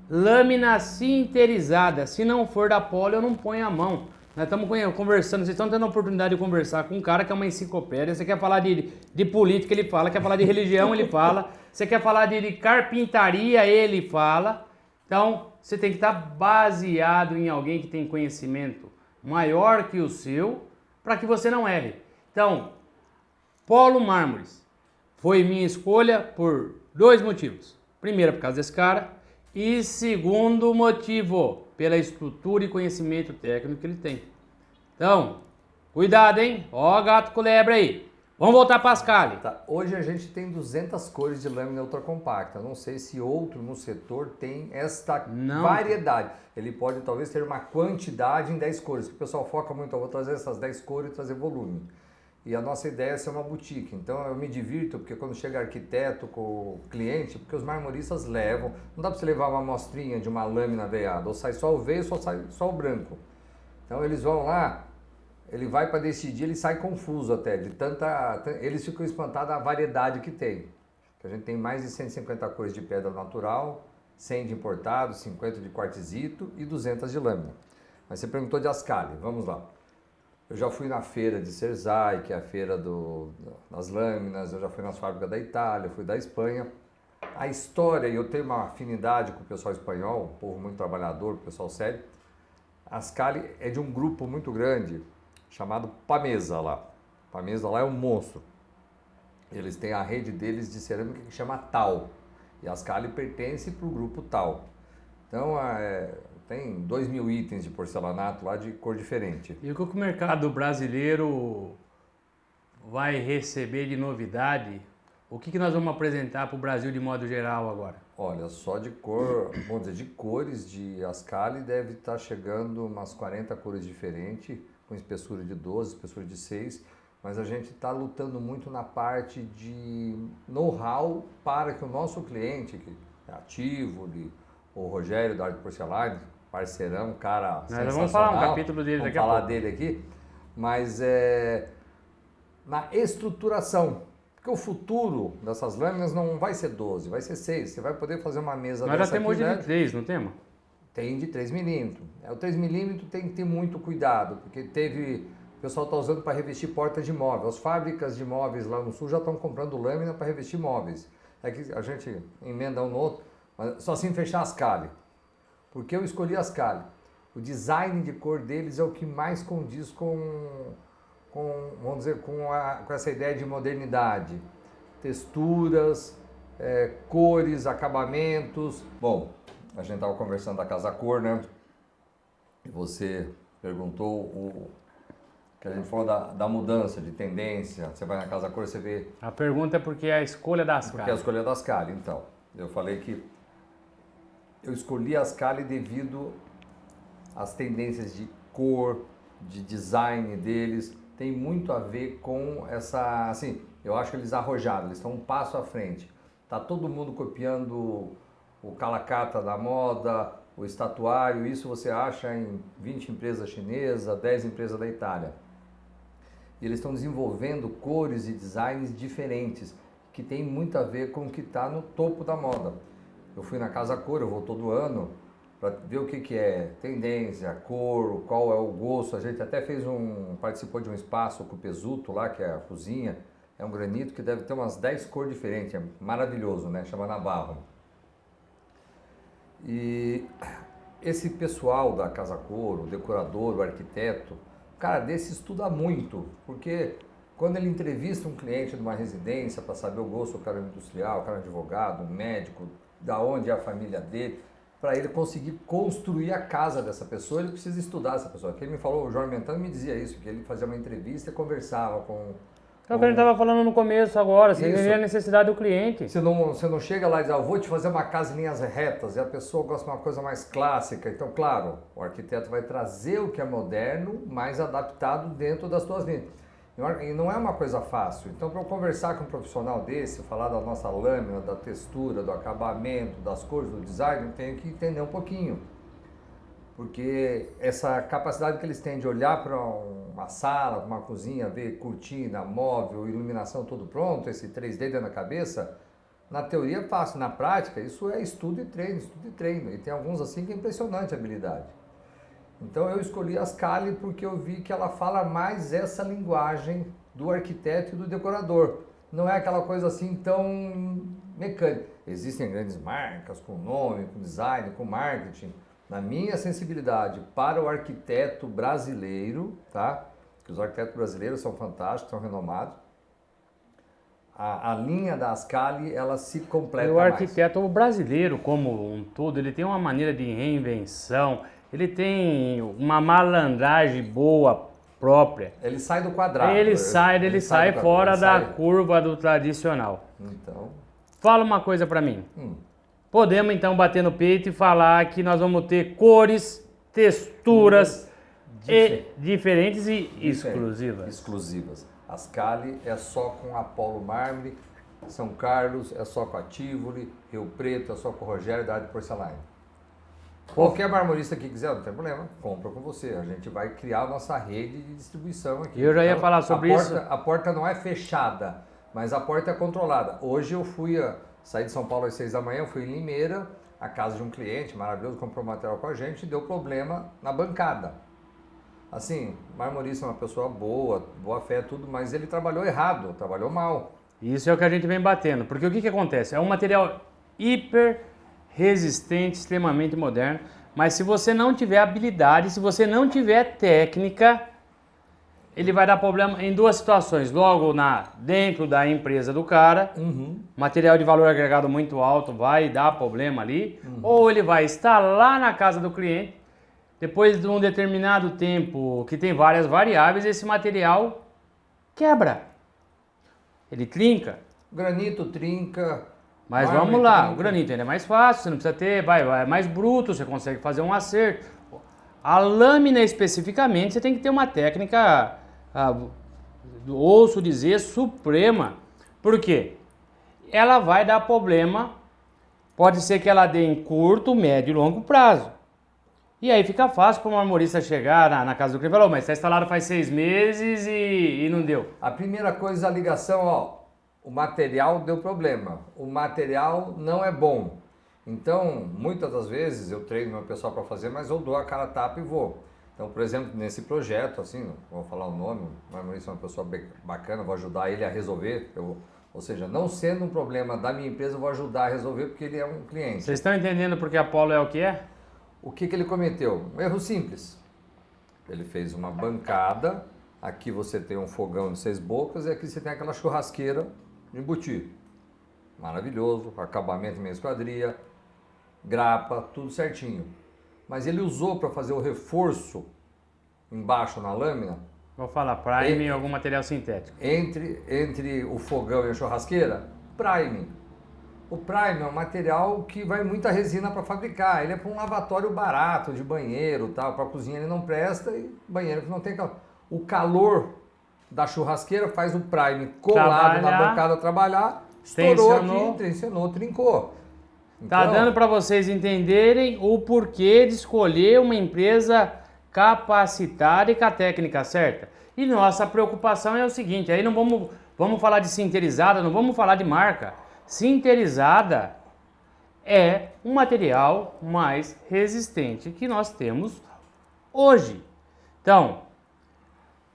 lâmina sinterizada, se não for da Polo, eu não ponho a mão. Nós estamos conversando, vocês estão tendo a oportunidade de conversar com um cara que é uma enciclopédia. Você quer falar de política, ele fala. Quer falar de religião, ele fala. Você quer falar de carpintaria, ele fala. Então, você tem que estar baseado em alguém que tem conhecimento maior que o seu, para que você não erre. Então, Polo Mármores foi minha escolha por 2 motivos. Primeiro, por causa desse cara. E segundo motivo, pela estrutura e conhecimento técnico que ele tem. Então, cuidado, hein? Ó, gato com lebre aí. Vamos voltar para a Ascali. Tá. Hoje a gente tem 200 cores de lâmina ultracompacta. Não sei se outro no setor tem esta variedade. Ele pode talvez ter uma quantidade em 10 cores. O pessoal foca muito, eu vou trazer essas 10 cores e trazer volume. E a nossa ideia é ser uma boutique. Então eu me divirto, porque quando chega arquiteto com o cliente, porque os marmoristas levam, não dá para você levar uma amostrinha de uma lâmina veiada, ou sai só o veio, ou sai só o branco. Então eles vão lá, ele vai para decidir, ele sai confuso até, de tanta... Eles ficam espantados da variedade que tem. Que a gente tem mais de 150 cores de pedra natural, 100 de importado, 50 de quartzito e 200 de lâmina. Mas você perguntou de Ascali, vamos lá. Eu já fui na feira de Cerzai, que é a feira das lâminas, eu já fui nas fábricas da Itália, fui da Espanha. A história, e eu tenho uma afinidade com o pessoal espanhol, um povo muito trabalhador, pessoal sério. Ascali é de um grupo muito grande, chamado Pamesa lá. Pamesa lá é um monstro. Eles têm a rede deles de cerâmica que chama Tal. E a Ascali pertence para o grupo Tal. Então, tem 2.000 itens de porcelanato lá de cor diferente. E o que o mercado brasileiro vai receber de novidade? O que nós vamos apresentar para o Brasil de modo geral agora? Olha, só de cor, vamos dizer, de cores de Ascali deve estar chegando umas 40 cores diferentes, com espessura de 12, espessura de 6, mas a gente está lutando muito na parte de know-how para que o nosso cliente, que é ativo, o Rogério da Arte Porcelana, parceirão, cara sensacional. Vamos falar um capítulo dele daqui a pouco. Vamos falar dele aqui, mas na estruturação, porque o futuro dessas lâminas não vai ser 12, vai ser 6, você vai poder fazer uma mesa dessa. Nós já temos hoje de 3, não temos? Tem de 3 milímetros. O 3 milímetros tem que ter muito cuidado, porque o pessoal está usando para revestir portas de móveis. As fábricas de móveis lá no sul já estão comprando lâmina para revestir móveis. É que a gente emenda um no outro, mas só assim fechar a Ascali. Porque eu escolhi a Ascali. O design de cor deles é o que mais condiz vamos dizer, com essa ideia de modernidade. Texturas, cores, acabamentos. Bom, a gente estava conversando da Casa Cor, né? E você perguntou que a gente falou da mudança de tendência. Você vai na Casa Cor, você vê... A pergunta é porque é a escolha da Ascali. Porque é a escolha da Ascali, então. Eu falei que eu escolhi a Ascali devido às tendências de cor, de design deles. Tem muito a ver com essa... Assim, eu acho que eles arrojaram, eles estão um passo à frente. Tá todo mundo copiando o calacata da moda, o estatuário, isso você acha em 20 empresas chinesas, 10 empresas da Itália. E eles estão desenvolvendo cores e designs diferentes, que tem muito a ver com o que está no topo da moda. Eu fui na Casa Cor, eu vou todo ano, para ver o que é tendência, cor, qual é o gosto. A gente até participou de um espaço com o Pesuto lá, que é a cozinha. É um granito que deve ter umas 10 cores diferentes, é maravilhoso, né? Chama Navarro. E esse pessoal da Casa Cor, o decorador, o arquiteto, o cara desse estuda muito, porque quando ele entrevista um cliente numa residência para saber o gosto do cara industrial, o cara advogado, um médico, da onde é a família dele, para ele conseguir construir a casa dessa pessoa, ele precisa estudar essa pessoa. Quem me falou, o Jorge Mentano me dizia isso, que ele fazia uma entrevista e conversava com... É o que a gente estava falando no começo agora, você Isso. vê a necessidade do cliente. Você não chega lá e diz, eu vou te fazer uma casa em linhas retas, e a pessoa gosta de uma coisa mais clássica. Então, claro, o arquiteto vai trazer o que é moderno, mais adaptado dentro das suas linhas. E não é uma coisa fácil. Então, para eu conversar com um profissional desse, falar da nossa lâmina, da textura, do acabamento, das cores, do design, eu tenho que entender um pouquinho. Porque essa capacidade que eles têm de olhar para uma sala, uma cozinha, ver cortina, móvel, iluminação, tudo pronto, esse 3D dentro da cabeça, na teoria é fácil, na prática isso é estudo e treino, estudo e treino. E tem alguns assim que é impressionante a habilidade. Então eu escolhi a Ascali porque eu vi que ela fala mais essa linguagem do arquiteto e do decorador. Não é aquela coisa assim tão mecânica. Existem grandes marcas com nome, com design, com marketing. Na minha sensibilidade para o arquiteto brasileiro, tá? Que os arquitetos brasileiros são fantásticos, são renomados. A linha da Ascali, ela se completa O mais. arquiteto brasileiro, como um todo, ele tem uma maneira de reinvenção, ele tem uma malandragem boa própria. Ele sai do quadrado. Ele sai fora da curva do tradicional. Então... Fala uma coisa pra mim. Podemos então bater no peito e falar que nós vamos ter cores, texturas diferentes e exclusivas. Exclusivas. Ascali é só com Apolo Mármore, São Carlos é só com a Tivoli, Rio Preto é só com o Rogério da Arte Porcelaine. Qualquer marmorista que quiser, não tem problema, compra com você. A gente vai criar a nossa rede de distribuição aqui. Eu já ia falar sobre isso. A porta não é fechada, mas a porta é controlada. Hoje eu saí de São Paulo às 6 da manhã, fui em Limeira, a casa de um cliente maravilhoso, comprou material com a gente e deu problema na bancada. Assim, marmorista é uma pessoa boa, boa fé, tudo, mas ele trabalhou errado, trabalhou mal. Isso é o que a gente vem batendo, porque o que acontece? É um material hiper resistente, extremamente moderno, mas se você não tiver habilidade, se você não tiver técnica, ele vai dar problema em duas situações. Logo dentro da empresa do cara, material de valor agregado muito alto vai dar problema ali, ou ele vai estar lá na casa do cliente, depois de um determinado tempo, que tem várias variáveis, esse material quebra. Ele trinca. Granito trinca. Mas vamos lá, o granito ainda é mais fácil, você não precisa ter, é mais bruto, você consegue fazer um acerto. A lâmina especificamente, você tem que ter uma técnica, ouço dizer, suprema. Por quê? Ela vai dar problema, pode ser que ela dê em curto, médio e longo prazo. E aí fica fácil para o marmorista chegar na casa do cliente e falar, mas está instalado faz 6 meses e não deu. A primeira coisa, a ligação, o material deu problema, o material não é bom. Então, muitas das vezes eu treino meu pessoal para fazer, mas eu dou a cara a tapa e vou. Então, por exemplo, nesse projeto, assim, não vou falar o nome, o marmorista é uma pessoa bacana, vou ajudar ele a resolver. Ou seja, não sendo um problema da minha empresa, eu vou ajudar a resolver porque ele é um cliente. Vocês estão entendendo porque a Apolo é o que é? O que ele cometeu? Um erro simples. Ele fez uma bancada, aqui você tem um fogão de 6 bocas e aqui você tem aquela churrasqueira de embutir. Maravilhoso, acabamento em meia esquadria, grapa, tudo certinho. Mas ele usou para fazer o reforço embaixo na lâmina. Vou falar, prime ou algum material sintético. Entre o fogão e a churrasqueira, prime. O prime é um material que vai muita resina para fabricar. Ele é para um lavatório barato de banheiro, tal. Para cozinha ele não presta e banheiro que não tem calor. O calor da churrasqueira faz o prime colado na bancada trabalhar, estourou aqui, tensionou, trincou. Tá dando para vocês entenderem o porquê de escolher uma empresa capacitada e com a técnica certa. E nossa preocupação é o seguinte, aí não vamos falar de sinterizada, não vamos falar de marca. Sinterizada é um material mais resistente que nós temos hoje. Então,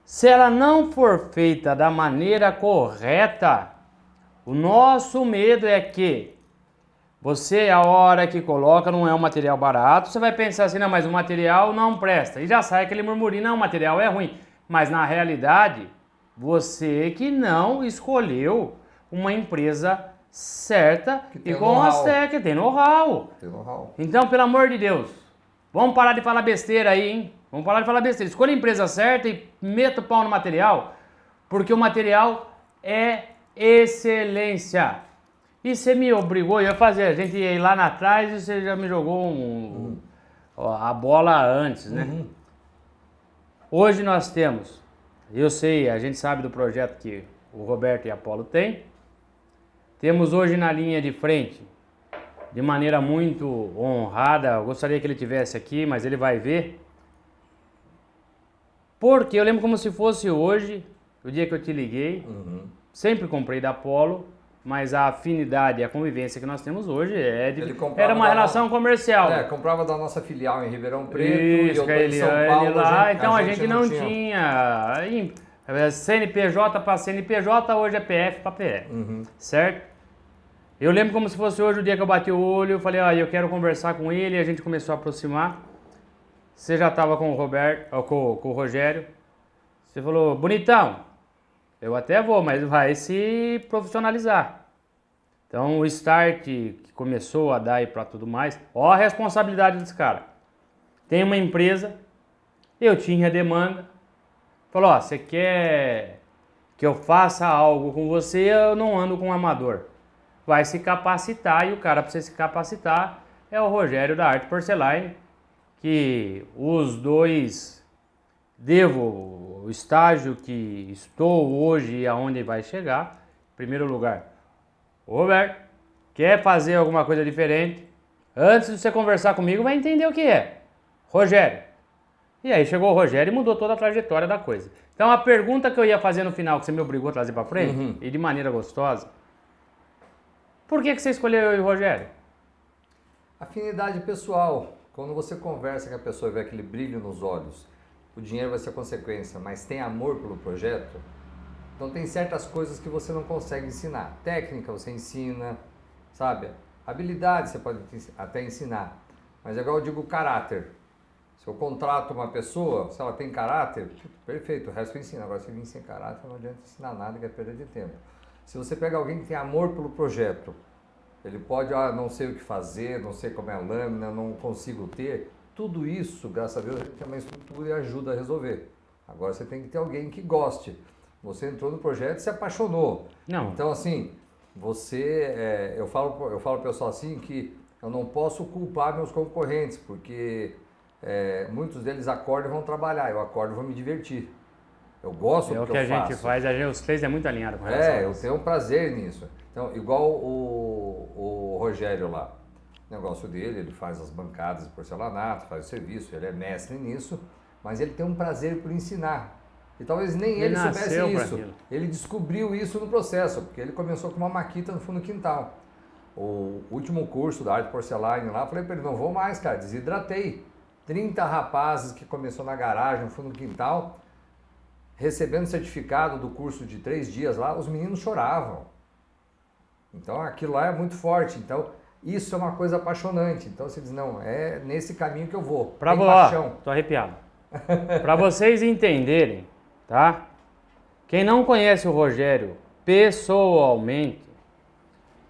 se ela não for feita da maneira correta, o nosso medo é que você, a hora que coloca, não é um material barato, você vai pensar assim, não, mas o material não presta. E já sai aquele murmurinho, não, o material é ruim. Mas na realidade, você que não escolheu uma empresa certa e com as que tem know-how. Então, pelo amor de Deus, vamos parar de falar besteira aí, hein? Vamos parar de falar besteira. Escolha a empresa certa e meta o pau no material, porque o material é excelência. E você me obrigou a fazer, a gente ia ir lá atrás e você já me jogou a bola antes, né? Hoje nós temos, eu sei, a gente sabe do projeto que o Roberto e a Apollo têm. Temos hoje na linha de frente, de maneira muito honrada, eu gostaria que ele tivesse aqui, mas ele vai ver. Porque eu lembro como se fosse hoje, o dia que eu te liguei, sempre comprei da Apollo, mas a afinidade e a convivência que nós temos hoje era uma relação comercial. Comprava da nossa filial em Ribeirão Preto e eu tô em São Paulo. Lá, então a gente não tinha CNPJ para CNPJ, hoje é PF para PF, certo? Eu lembro como se fosse hoje o dia que eu bati o olho, eu falei, eu quero conversar com ele, e a gente começou a aproximar. Você já estava com o Roberto, com o Rogério, você falou, bonitão, eu até vou, mas vai se profissionalizar. Então o start que começou a dar aí para tudo mais, ó a responsabilidade desse cara. Tem uma empresa, eu tinha demanda, falou, você quer que eu faça algo com você, eu não ando com um amador. Vai se capacitar e o cara para você se capacitar é o Rogério da Arte Porcelaine, que os dois devo o estágio que estou hoje e aonde vai chegar. Em primeiro lugar, Roberto, quer fazer alguma coisa diferente? Antes de você conversar comigo, vai entender o que é. Rogério. E aí chegou o Rogério e mudou toda a trajetória da coisa. Então a pergunta que eu ia fazer no final, que você me obrigou a trazer para frente, e de maneira gostosa, por que você escolheu eu e o Rogério? Afinidade pessoal. Quando você conversa com a pessoa e vê aquele brilho nos olhos, o dinheiro vai ser consequência, mas tem amor pelo projeto, então tem certas coisas que você não consegue ensinar. Técnica você ensina, sabe? Habilidade você pode até ensinar, mas é igual eu digo caráter. Se eu contrato uma pessoa, se ela tem caráter, perfeito, o resto eu ensino. Agora se vir sem caráter não adianta ensinar nada, que é perda de tempo. Se você pega alguém que tem amor pelo projeto, ele pode, não sei o que fazer, não sei como é a lâmina, não consigo ter. Tudo isso, graças a Deus, a gente tem uma estrutura e ajuda a resolver. Agora você tem que ter alguém que goste. Você entrou no projeto e se apaixonou. Não. Então, assim, eu falo pro pessoal assim que eu não posso culpar meus concorrentes, porque muitos deles acordam e vão trabalhar, eu acordo e vou me divertir. Eu gosto do que eu faço. É o que a gente faz, os três é muito alinhado com relação a eu tenho um prazer nisso. Então, igual o Rogério lá, o negócio dele, ele faz as bancadas de porcelanato, faz o serviço, ele é mestre nisso, mas ele tem um prazer por ensinar. E talvez nem ele soubesse isso. Ele descobriu isso no processo, porque ele começou com uma maquita no fundo do quintal. O último curso da Arte Porcelaine lá, falei para ele, não vou mais, cara, desidratei. 30 rapazes que começou na garagem, no fundo do quintal, recebendo certificado do curso de 3 dias lá, os meninos choravam. Então aquilo lá é muito forte. Então isso é uma coisa apaixonante. Então você diz, não, é nesse caminho que eu vou. Tem paixão. Tô arrepiado. Para vocês entenderem, tá? Quem não conhece o Rogério pessoalmente,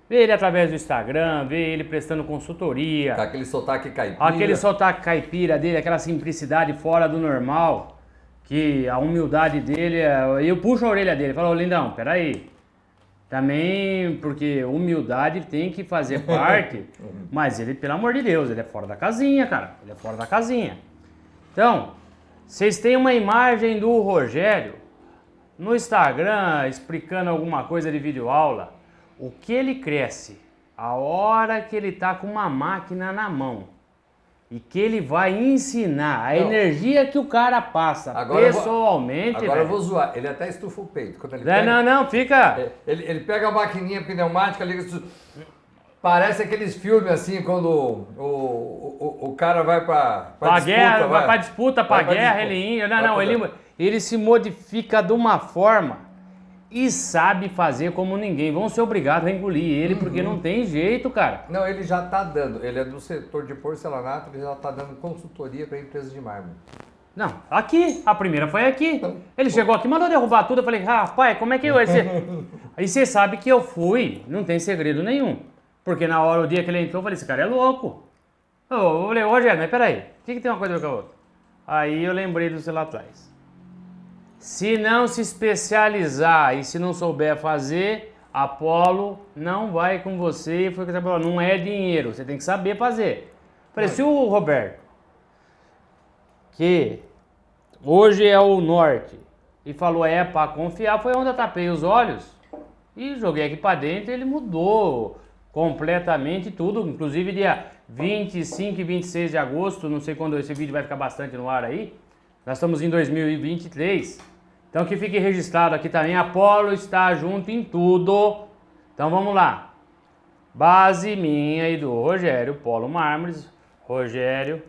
vê ele através do Instagram, vê ele prestando consultoria. Com aquele sotaque caipira. Aquele sotaque caipira dele, aquela simplicidade fora do normal. Que a humildade dele, eu puxo a orelha dele, falo, lindão, peraí, também, porque humildade tem que fazer parte, mas ele, pelo amor de Deus, ele é fora da casinha, cara, ele é fora da casinha. Então, vocês têm uma imagem do Rogério no Instagram, explicando alguma coisa de videoaula, o que ele cresce, a hora que ele tá com uma máquina na mão. e que ele vai ensinar a Não. energia que o cara passa Agora pessoalmente, Agora eu velho. vou zoar. Ele até estufa o peito. Quando ele Não, pega, não, fica... ele pega a maquininha pneumática, liga... Parece aqueles filmes assim, quando o cara vai pra Pra disputa, guerra, vai pra disputa, pra Vai pra guerra, disputa. ele... Vai Não, pra- ele se modifica de uma forma e sabe fazer como ninguém. Vão ser obrigados a engolir ele, porque não tem jeito, cara. Não, ele já está dando. Ele é do setor de porcelanato, ele já está dando consultoria para empresas de mármore. Não, aqui, a primeira foi aqui. Ele chegou aqui, mandou derrubar tudo, eu falei, rapaz, como é que vai ser? Aí você sabe que eu fui, não tem segredo nenhum. Porque na hora, o dia que ele entrou, eu falei, esse cara é louco. Eu falei, Rogério, mas peraí, o que tem uma coisa a ver com a outra? Aí eu lembrei do seu lá atrás. Se não se especializar e se não souber fazer, Apolo não vai com você. E foi o que você falou, não é dinheiro, você tem que saber fazer. Falei, se o Roberto, que hoje é o norte, e falou é para confiar, foi onde eu tapei os olhos e joguei aqui para dentro, ele mudou completamente tudo, inclusive dia 25 e 26 de agosto, não sei quando esse vídeo vai ficar bastante no ar aí, nós estamos em 2023, então que fique registrado aqui também, Apolo está junto em tudo, então vamos lá, base minha e do Rogério, Polo Mármores, Rogério,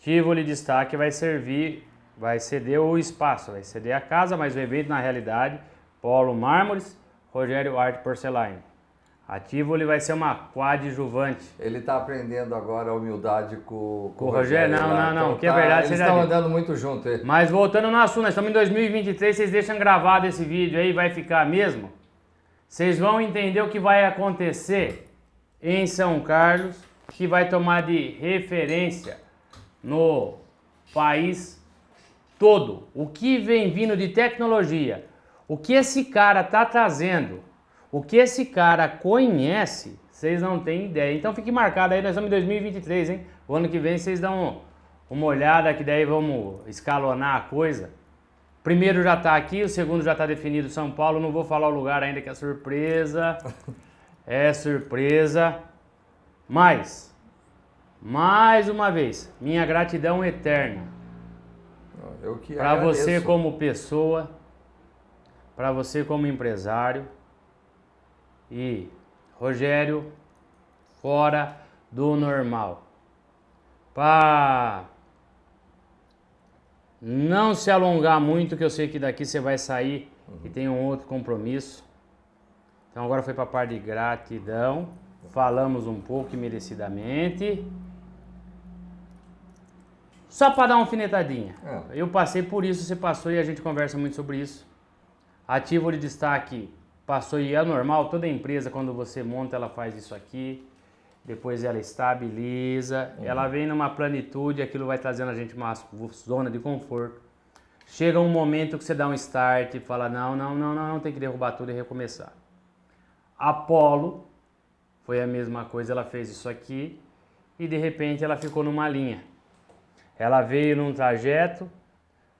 Tivoli Destaque vai servir, vai ceder o espaço, vai ceder a casa, mas o evento na realidade, Polo Mármores, Rogério Arte Porcelain. A Tivoli vai ser uma coadjuvante. Ele está aprendendo agora a humildade com O Rogério, lá, não, então que é verdade, eles você já estão disse. andando muito junto. Mas voltando no assunto, nós estamos em 2023, vocês deixam gravado esse vídeo aí, vai ficar mesmo? Vocês vão entender o que vai acontecer em São Carlos, que vai tomar de referência no país todo. O que vem vindo de tecnologia, o que esse cara tá trazendo, o que esse cara conhece, vocês não têm ideia. Então fique marcado aí, nós estamos em 2023, hein? O ano que vem vocês dão uma olhada, que daí vamos escalonar a coisa. Primeiro já tá aqui, o segundo já tá definido, São Paulo. Não vou falar o lugar ainda, que é surpresa. É surpresa. Mas, mais uma vez, minha gratidão eterna. Eu que Para você agradeço. como pessoa, para você como empresário. E Rogério, fora do normal. Para não se alongar muito, que eu sei que daqui você vai sair e tem um outro compromisso. Então agora foi para a parte de gratidão. Falamos um pouco e merecidamente. Só para dar uma alfinetadinha. Eu passei por isso, você passou e a gente conversa muito sobre isso. A Tivoli Destaque passou e é normal, toda empresa quando você monta ela faz isso aqui, depois ela estabiliza, ela vem numa plenitude, aquilo vai trazendo a gente uma zona de conforto. Chega um momento que você dá um start e fala não, tem que derrubar tudo e recomeçar. Apolo foi a mesma coisa, ela fez isso aqui e de repente ela ficou numa linha. Ela veio num trajeto,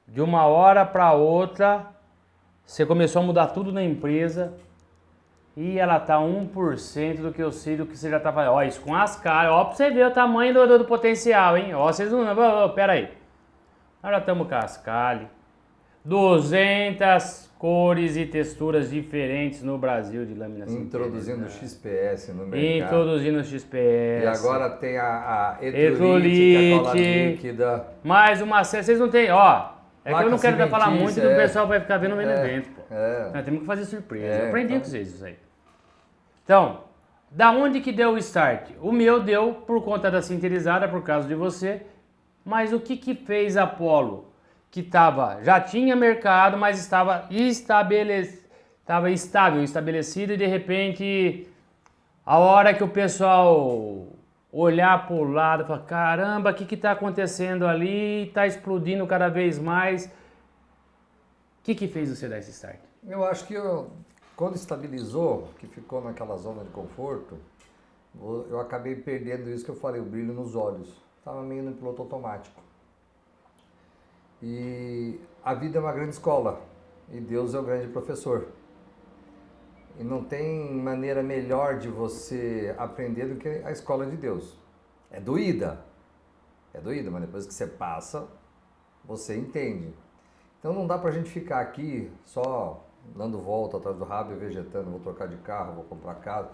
de uma hora para outra, você começou a mudar tudo na empresa e ela tá 1% do que eu sei do que você já tá fazendo. Ó, isso com as caras, ó, pra você ver o tamanho do potencial, hein? Ó, vocês não... Pera aí. Nós já estamos cascalho. 200 cores e texturas diferentes no Brasil de laminação. Introduzindo o XPS no mercado. Introduzindo o XPS. E agora tem a Etrolite, que é a cola líquida. Mais uma série. Vocês não tem, ó. É que eu não quero falar muito, que o cimentícia, pessoal vai ficar vendo no evento, pô. Nós temos que fazer surpresa. Eu aprendi então. com vocês isso aí. Então, da onde que deu o start? O meu deu por conta da sinterizada, por causa de você. Mas o que fez Apolo? Que já tinha mercado, mas estava estabelecido e de repente, a hora que o pessoal olhar para o lado, falar, caramba, o que está acontecendo ali? Está explodindo cada vez mais. O que fez você dar esse start? Eu acho que quando estabilizou, que ficou naquela zona de conforto, eu acabei perdendo isso que eu falei, o brilho nos olhos. Estava meio no piloto automático. E a vida é uma grande escola e Deus é o grande professor. E não tem maneira melhor de você aprender do que a escola de Deus. É doída, É doído, mas depois que você passa, você entende. Então não dá pra gente ficar aqui só dando volta atrás do rabo e vegetando, vou trocar de carro, vou comprar casa.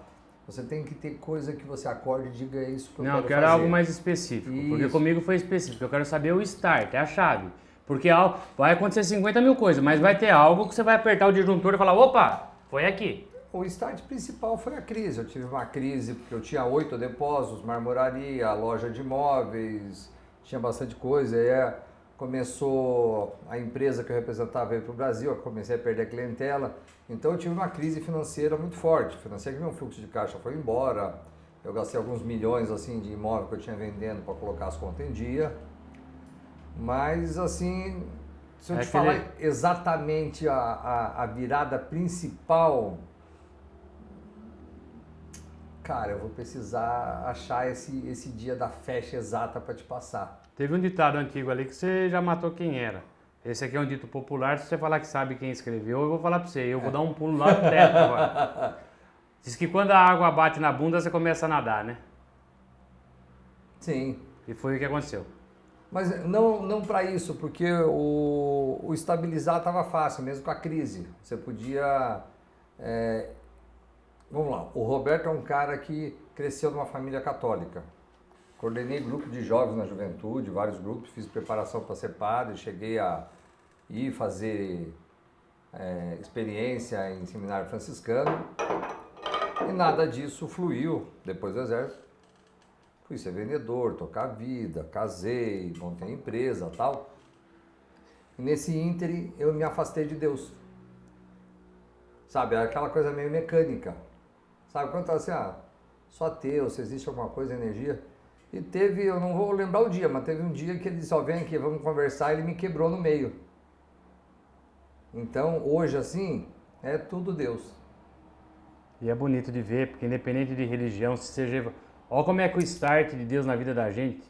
Você tem que ter coisa que você acorde e diga isso que eu Não, eu quero quero fazer. algo mais específico, porque Isso. comigo foi específico. Eu quero saber o start, é a chave. Porque vai acontecer 50 mil coisas, mas vai ter algo que você vai apertar o disjuntor e falar, opa, foi aqui. O start principal foi a crise. Eu tive uma crise porque eu tinha 8 depósitos, marmoraria, loja de imóveis, tinha bastante coisa. Aí começou a empresa que eu representava veio para o Brasil, eu comecei a perder a clientela. Então eu tive uma crise financeira muito forte. Financeira que meu fluxo de caixa foi embora. Eu gastei alguns milhões assim de imóvel que eu tinha vendendo para colocar as contas em dia. Mas assim, se eu te falar exatamente a virada principal, cara, eu vou precisar achar esse dia da festa exata para te passar. Teve um ditado antigo ali que você já matou quem era. Esse aqui é um dito popular, se você falar que sabe quem escreveu, eu vou falar para você. Eu vou dar um pulo lá no teto agora. Diz que quando a água bate na bunda, você começa a nadar, né? Sim. E foi o que aconteceu. Mas não para isso, porque o estabilizar estava fácil, mesmo com a crise. Você podia... Vamos lá, o Roberto é um cara que cresceu numa família católica. Coordenei grupo de jovens na juventude, vários grupos, fiz preparação para ser padre, cheguei a ir fazer experiência em seminário franciscano e nada disso fluiu depois do exército. Fui ser vendedor, tocar vida, casei, montei empresa e tal. E nesse ínterim eu me afastei de Deus. Sabe, aquela coisa meio mecânica. Sabe, quando tá assim, só Deus, se existe alguma coisa, energia. E teve, eu não vou lembrar o dia, mas teve um dia que ele disse, vem aqui, vamos conversar, e ele me quebrou no meio. Então, hoje assim, é tudo Deus. E é bonito de ver, porque independente de religião, se seja... Olha como é que o start de Deus na vida da gente,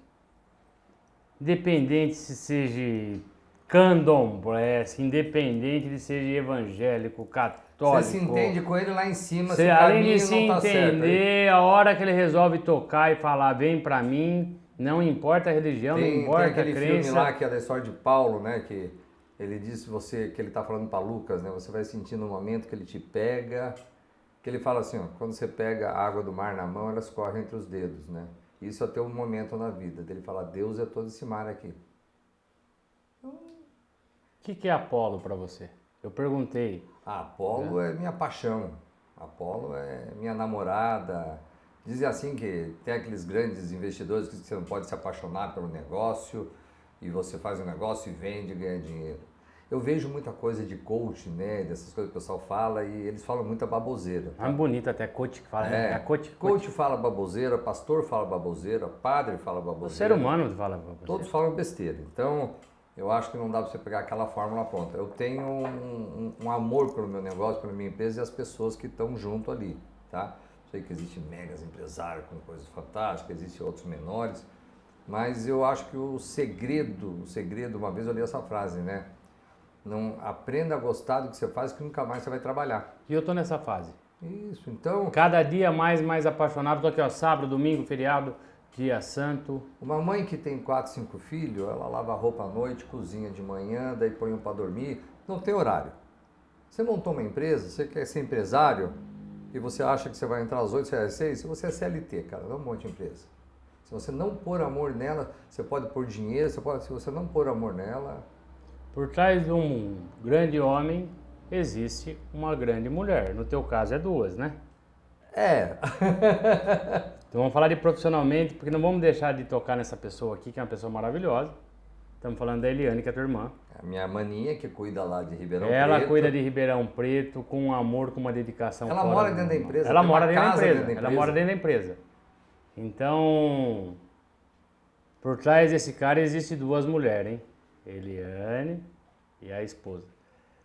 independente se seja candomblé, independente de seja evangélico, católico... Você se entende com ele lá em cima, se o além caminho de se não tá entender, a hora que ele resolve tocar e falar, vem pra mim, não importa a religião, não importa a crença... Tem aquele filme lá que é da história de Paulo, né, que ele diz que ele tá falando para Lucas, né, você vai sentir no momento que ele te pega, que ele fala assim, quando você pega a água do mar na mão, elas correm entre os dedos, né, isso é até um momento na vida, dele fala, Deus é todo esse mar aqui. O que é Apolo pra você? Eu perguntei. Apolo é minha paixão, Apolo é minha namorada. Dizem assim que tem aqueles grandes investidores que você não pode se apaixonar pelo negócio e você faz um negócio e vende e ganha dinheiro. Eu vejo muita coisa de coach, né, dessas coisas que o pessoal fala e eles falam muita baboseira. Tá? É bonito até coach que fala, né? Coach fala baboseira, pastor fala baboseira, padre fala baboseira. O ser humano fala baboseira. Todos falam besteira. Então, eu acho que não dá para você pegar aquela fórmula pronta. Eu tenho um amor pelo meu negócio, pela minha empresa e as pessoas que estão junto ali, tá? Sei que existem megas empresários com coisas fantásticas, existem outros menores, mas eu acho que o segredo, uma vez eu li essa frase, né? Não aprenda a gostar do que você faz que nunca mais você vai trabalhar. E eu tô nessa fase. Isso, então... Cada dia mais apaixonado, tô aqui, ó, sábado, domingo, feriado, dia santo. Uma mãe que tem 4, 5 filhos, ela lava a roupa à noite, cozinha de manhã, daí põe um para dormir, não tem horário. Você montou uma empresa, você quer ser empresário e você acha que você vai entrar às 8, você às 6, você é CLT, cara, não monte empresa. Se você não pôr amor nela, você pode pôr dinheiro, se você não pôr amor nela... Por trás de um grande homem existe uma grande mulher. No teu caso é duas, né? É. Então vamos falar de profissionalmente, porque não vamos deixar de tocar nessa pessoa aqui, que é uma pessoa maravilhosa. Estamos falando da Eliane, que é a tua irmã. A minha maninha, que cuida lá de Ribeirão Preto. Ela cuida de Ribeirão Preto com um amor, com uma dedicação. Ela mora dentro da empresa. Ela mora dentro da empresa. Ela mora dentro da empresa. Então, por trás desse cara existe duas mulheres, hein? Eliane e a esposa.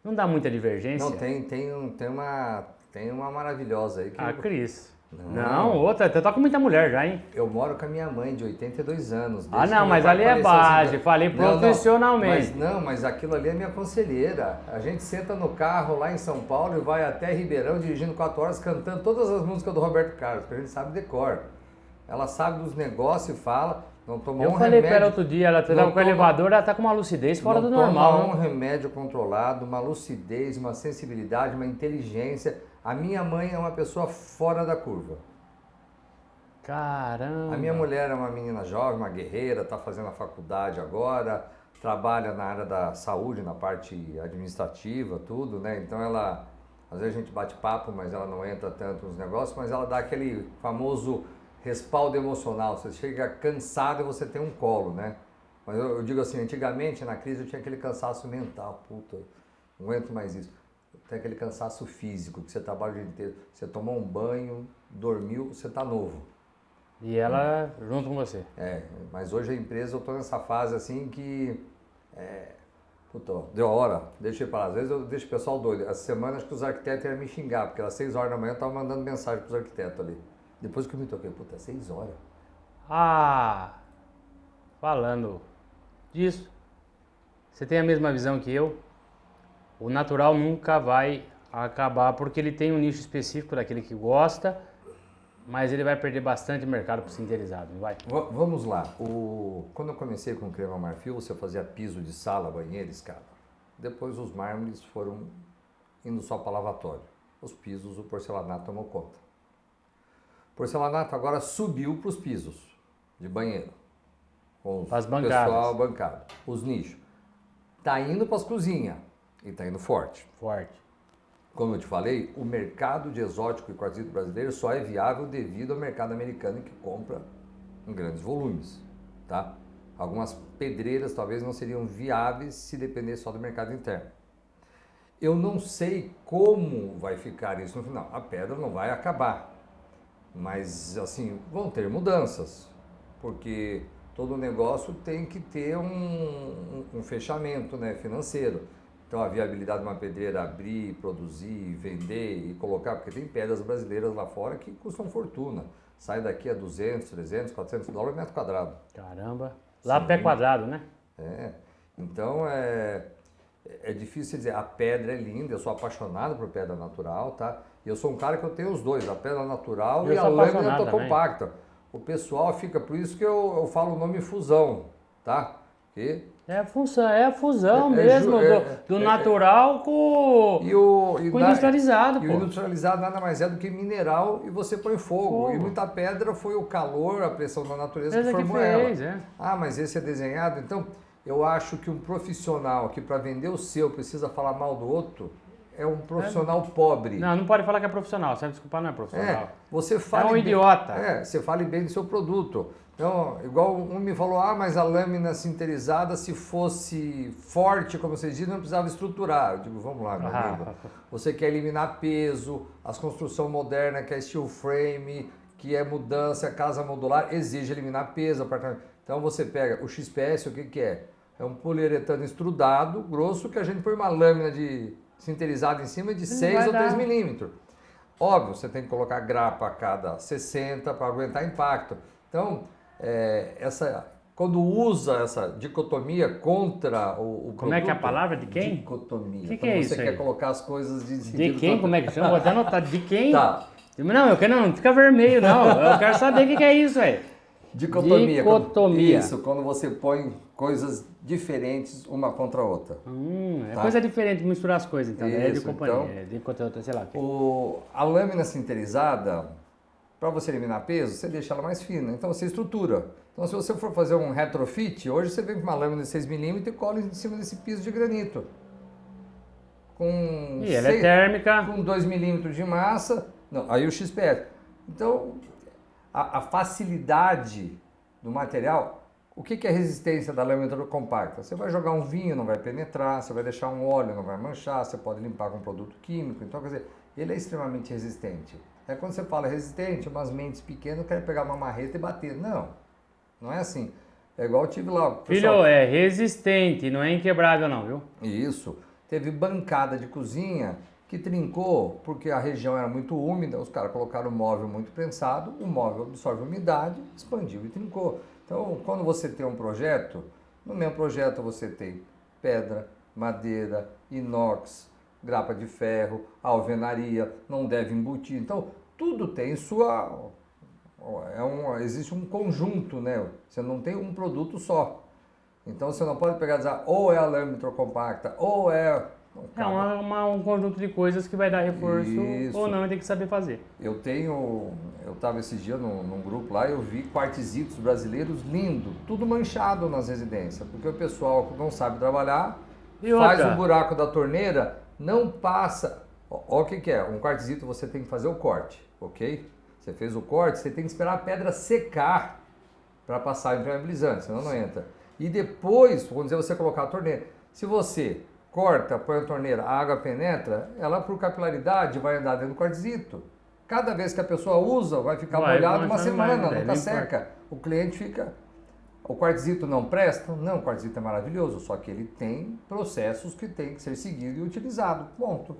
Não dá muita divergência? Não, tem uma maravilhosa aí. Que a Cris. Não, outra, você tá com muita mulher já, hein? Eu moro com a minha mãe de 82 anos. Não, mas ali é base, falei profissionalmente. Mas aquilo ali é minha conselheira. A gente senta no carro lá em São Paulo e vai até Ribeirão dirigindo 4 horas cantando todas as músicas do Roberto Carlos, que a gente sabe decor. Ela sabe dos negócios e fala. Não tomar Eu um falei remédio, pra ela outro dia, ela estava com o elevador, ela tá com uma lucidez fora do normal. tomar um remédio controlado, uma lucidez, uma sensibilidade, uma inteligência. A minha mãe é uma pessoa fora da curva. Caramba. A minha mulher é uma menina jovem, uma guerreira, está fazendo a faculdade agora, trabalha na área da saúde, na parte administrativa, tudo, né? Então ela, às vezes a gente bate papo, mas ela não entra tanto nos negócios, mas ela dá aquele famoso respaldo emocional. Você chega cansado e você tem um colo, né? Mas eu digo assim, antigamente na crise eu tinha aquele cansaço mental, puta, não aguento mais isso. Tem aquele cansaço físico, que você trabalha o dia inteiro, você tomou um banho, dormiu, você está novo. E ela junto com você. Mas hoje a empresa, eu estou nessa fase assim que, puta, deu a hora, deixa eu ir para lá. Às vezes eu deixo o pessoal doido. Essa semana acho que os arquitetos iam me xingar, porque às 6 horas da manhã eu estava mandando mensagem para os arquitetos ali. Depois que eu me toquei, puta, 6 horas. Falando disso, você tem a mesma visão que eu? O natural nunca vai acabar, porque ele tem um nicho específico daquele que gosta, mas ele vai perder bastante mercado para o sinterizado, não vai? Vamos lá. Quando eu comecei com crema marfil, você fazia piso de sala, banheiro, escada. Depois os mármores foram indo só para lavatório. Os pisos, o porcelanato tomou conta. O porcelanato agora subiu para os pisos de banheiro. Com As o bancadas. pessoal bancado. Os nichos. Está indo para as cozinhas e está indo forte. Forte. Como eu te falei, o mercado de exótico e quartzito brasileiro só é viável devido ao mercado americano que compra em grandes volumes, tá? Algumas pedreiras talvez não seriam viáveis se dependesse só do mercado interno. Eu não sei como vai ficar isso no final. A pedra não vai acabar, mas assim, vão ter mudanças, porque todo negócio tem que ter um fechamento, né, financeiro. Então a viabilidade de uma pedreira abrir, produzir, vender e colocar, porque tem pedras brasileiras lá fora que custam fortuna. Sai daqui a 200, 300, 400 dólares metro quadrado. Caramba. Lá Sim. pé quadrado, né? Então é difícil dizer, a pedra é linda, eu sou apaixonado por pedra natural, tá? E eu sou um cara que eu tenho os dois, a pedra natural Eu e a sou lâmina apaixonado também. compacta. O pessoal fica, por isso que eu falo o nome fusão, tá? Que É a fusão É- é mesmo ju- do natural com o industrializado, E o pô. industrializado nada mais é do que mineral e você põe fogo. Fogo. E muita pedra foi o calor, a pressão da natureza Essa que que formou fez, ela. é. Mas esse é desenhado. Então, eu acho que um profissional que para vender o seu precisa falar mal do outro é um profissional pobre. Não pode falar que é profissional, você vai desculpar, não é profissional. Você fale um bem- idiota. você fale bem do seu produto. Então, igual um me falou, mas a lâmina sinterizada, se fosse forte, como vocês dizem, não precisava estruturar. Eu digo, vamos lá, meu amigo. Você quer eliminar peso, as construção moderna, que é steel frame, que é mudança, casa modular, exige eliminar peso, apartamento. Então você pega o XPS, o que que é? É um poliuretano extrudado, grosso, que a gente põe uma lâmina de sinterizada em cima de 6 ou 10 milímetros. Óbvio, você tem que colocar grapa a cada 60 para aguentar impacto. Então, quando usa essa dicotomia contra o Como é que é a produto, palavra? De quem? Dicotomia. Que quando é você isso quer aí? colocar as coisas de De sentido quem? Como é que chama? Vou até anotar. De quem? Tá. Não, não fica vermelho, não. Eu quero saber o que é isso aí. Dicotomia. Dicotomia. Isso, quando você põe coisas diferentes uma contra a outra. É Tá. coisa diferente misturar as coisas, então. É de Isso, companhia, de conteúdo, sei lá. A lâmina sinterizada, para você eliminar peso, você deixa ela mais fina, então você estrutura. Então se você for fazer um retrofit, hoje você vem com uma lâmina de 6 milímetros e cola em cima desse piso de granito. E ela é térmica. Com 2 milímetros de massa, não, aí o XPS. Então, a facilidade do material, o que é a resistência da lâmina compacta? Você vai jogar um vinho, não vai penetrar, você vai deixar um óleo, não vai manchar, você pode limpar com produto químico, então quer dizer, ele é extremamente resistente. Quando você fala resistente, umas mentes pequenas querem pegar uma marreta e bater. Não, não é assim. É igual eu tive lá. Filho, é resistente, não é inquebrável não, viu? Isso. Teve bancada de cozinha que trincou porque a região era muito úmida, os caras colocaram o móvel muito prensado, o móvel absorve umidade, expandiu e trincou. Então, quando você tem um projeto, no mesmo projeto você tem pedra, madeira, inox, grapa de ferro, alvenaria, não deve embutir. Então, tudo tem sua existe um conjunto, né? Você não tem um produto só. Então você não pode pegar e dizer, ou é a lâmina microcompacta, ou é... É um conjunto de coisas que vai dar reforço Isso. ou não, tem que saber fazer. Eu estava esses dias num grupo lá, eu vi quartzitos brasileiros lindo, tudo manchado nas residências, porque o pessoal que não sabe trabalhar, faz o buraco da torneira, não passa. Olha o que é, um quartzito você tem que fazer o corte, ok? Você fez o corte, você tem que esperar a pedra secar para passar o impermeabilizante, senão não entra. E depois, vamos dizer, você colocar a torneira. Se você corta, põe a torneira, a água penetra, ela por capilaridade vai andar dentro do quartzito. Cada vez que a pessoa usa, vai ficar molhado uma semana, nunca seca. O cliente fica... O quartzito não presta? Não, o quartzito é maravilhoso, só que ele tem processos que tem que ser seguido e utilizado. Ponto.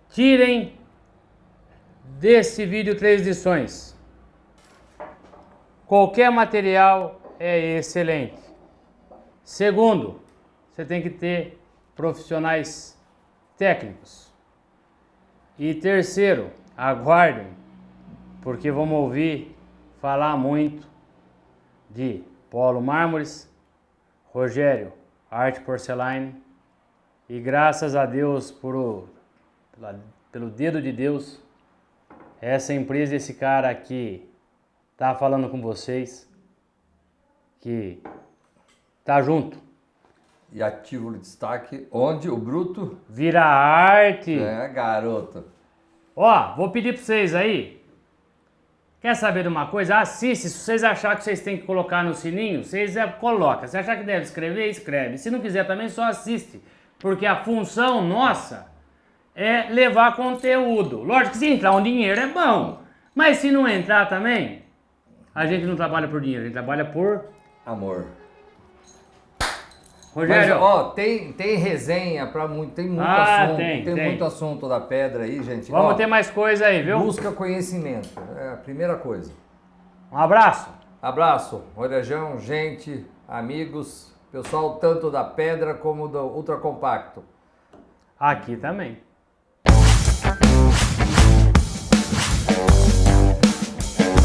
Tirem desse vídeo 3 lições. Qualquer material é excelente. Segundo, você tem que ter profissionais técnicos. E terceiro, aguardem, porque vamos ouvir falar muito de Polo Mármores, Rogério Arte Porcelaine, e graças a Deus, pelo dedo de Deus, essa empresa, esse cara aqui tá falando com vocês, que tá junto. E ativo o destaque, onde o bruto vira arte. É, garoto. Ó, vou pedir pra vocês aí. Quer saber de uma coisa? Assiste. Se vocês acharem que vocês têm que colocar no sininho, vocês colocam. Se achar que deve escrever, escreve. Se não quiser também, só assiste. Porque a função nossa é levar conteúdo. Lógico que se entrar um dinheiro é bom. Mas se não entrar também, a gente não trabalha por dinheiro, a gente trabalha por... amor. Rogério, mas, ó, tem resenha para muito, tem muito assunto, tem muito assunto da pedra aí, gente. Vamos ter mais coisa aí, viu? Busca conhecimento, é a primeira coisa. Um abraço. Abraço, Orejão, gente, amigos, pessoal tanto da pedra como do ultracompacto. Aqui também.